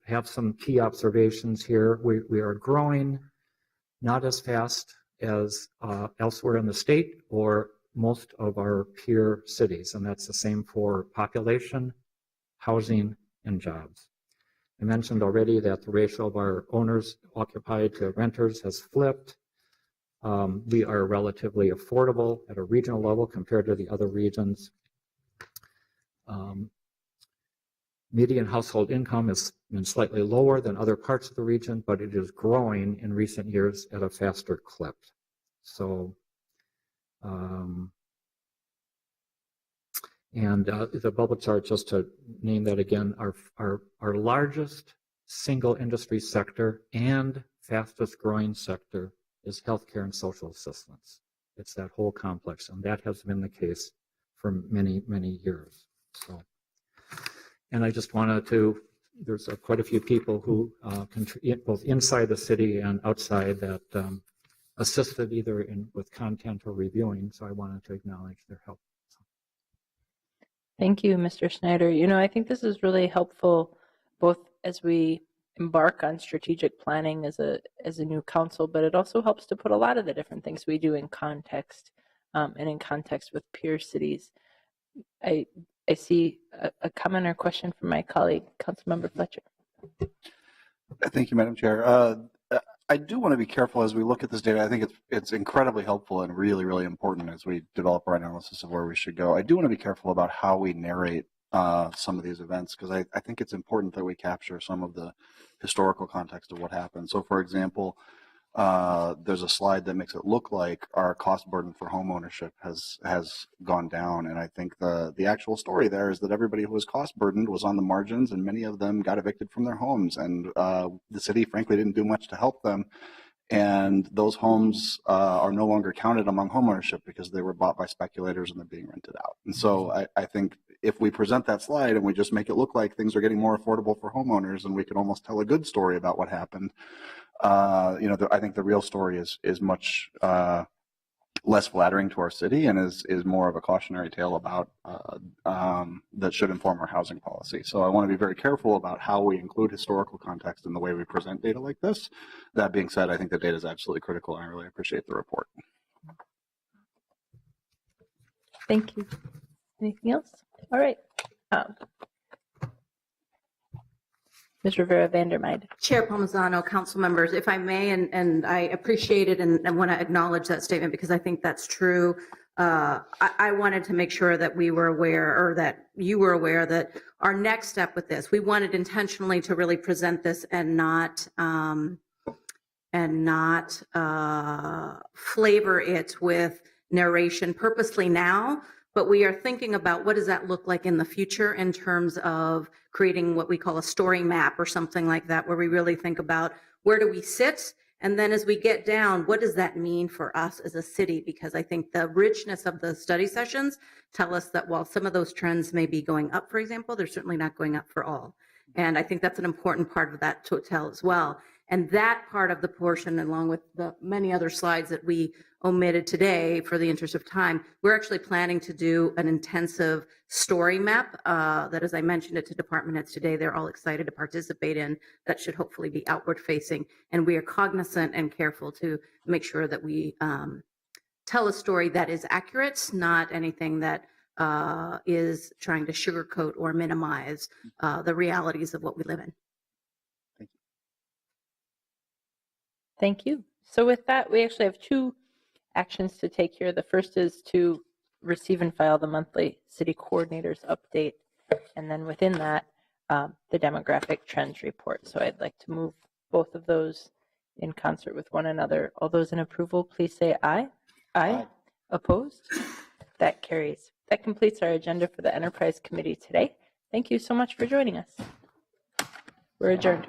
have some key observations here. We are growing not as fast as elsewhere in the state or most of our peer cities, and that's the same for population, housing, and jobs. I mentioned already that the ratio of our owners occupied to renters has flipped. We are relatively affordable at a regional level compared to the other regions. Median household income has been slightly lower than other parts of the region, but it is growing in recent years at a faster clip. So, the bubble chart, just to name that again, our largest single industry sector and fastest growing sector is healthcare and social assistance. It's that whole complex, and that has been the case for many, many years. So. And I just wanted to, there's quite a few people who contribute both inside the city and outside that assisted either with content or reviewing. So I wanted to acknowledge their help. Thank you, Mr. Schneider. I think this is really helpful both as we embark on strategic planning as a new council, but it also helps to put a lot of the different things we do in context and in context with peer cities. I see a comment or question from my colleague, Councilmember Fletcher. Thank you, Madam Chair. I do want to be careful as we look at this data. I think it's incredibly helpful and really, really important as we develop our analysis of where we should go. I do want to be careful about how we narrate some of these events, because I think it's important that we capture some of the historical context of what happened. So, for example, there's a slide that makes it look like our cost burden for home ownership has gone down, and I think the actual story there is that everybody who was cost burdened was on the margins, and many of them got evicted from their homes, and the city frankly didn't do much to help them, and those homes are no longer counted among home ownership because they were bought by speculators and they're being rented out. And so I think if we present that slide and we just make it look like things are getting more affordable for homeowners, and we can almost tell a good story about what happened, I think the real story is much less flattering to our city and is more of a cautionary tale about that should inform our housing policy. So I want to be very careful about how we include historical context in the way we present data like this. That being said, I think the data is absolutely critical, and I really appreciate the report. Thank you. Anything else? All right. Ms. Rivera Vandermeide. Chair Palmisano, council members, if I may, and I appreciate it and want to acknowledge that statement because I think that's true. I wanted to make sure that we were aware, or that you were aware, that our next step with this, we wanted intentionally to really present this and not flavor it with narration purposely now, but we are thinking about what does that look like in the future in terms of creating what we call a story map or something like that, where we really think about where do we sit? And then as we get down, what does that mean for us as a city? Because I think the richness of the study sessions tell us that while some of those trends may be going up, for example, they're certainly not going up for all. And I think that's an important part of that total as well. And that part of the portion, along with the many other slides that we omitted today for the interest of time, we're actually planning to do an intensive story map that, as I mentioned it to department heads today, they're all excited to participate in. That should hopefully be outward facing. And we are cognizant and careful to make sure that we tell a story that is accurate, not anything that is trying to sugarcoat or minimize the realities of what we live in. Thank you. So with that, we actually have two actions to take here. The first is to receive and file the monthly city coordinators update. And then within that, the demographic trends report. So I'd like to move both of those in concert with one another. All those in approval, please say aye. Aye. Opposed? That carries. That completes our agenda for the Enterprise Committee today. Thank you so much for joining us. We're adjourned.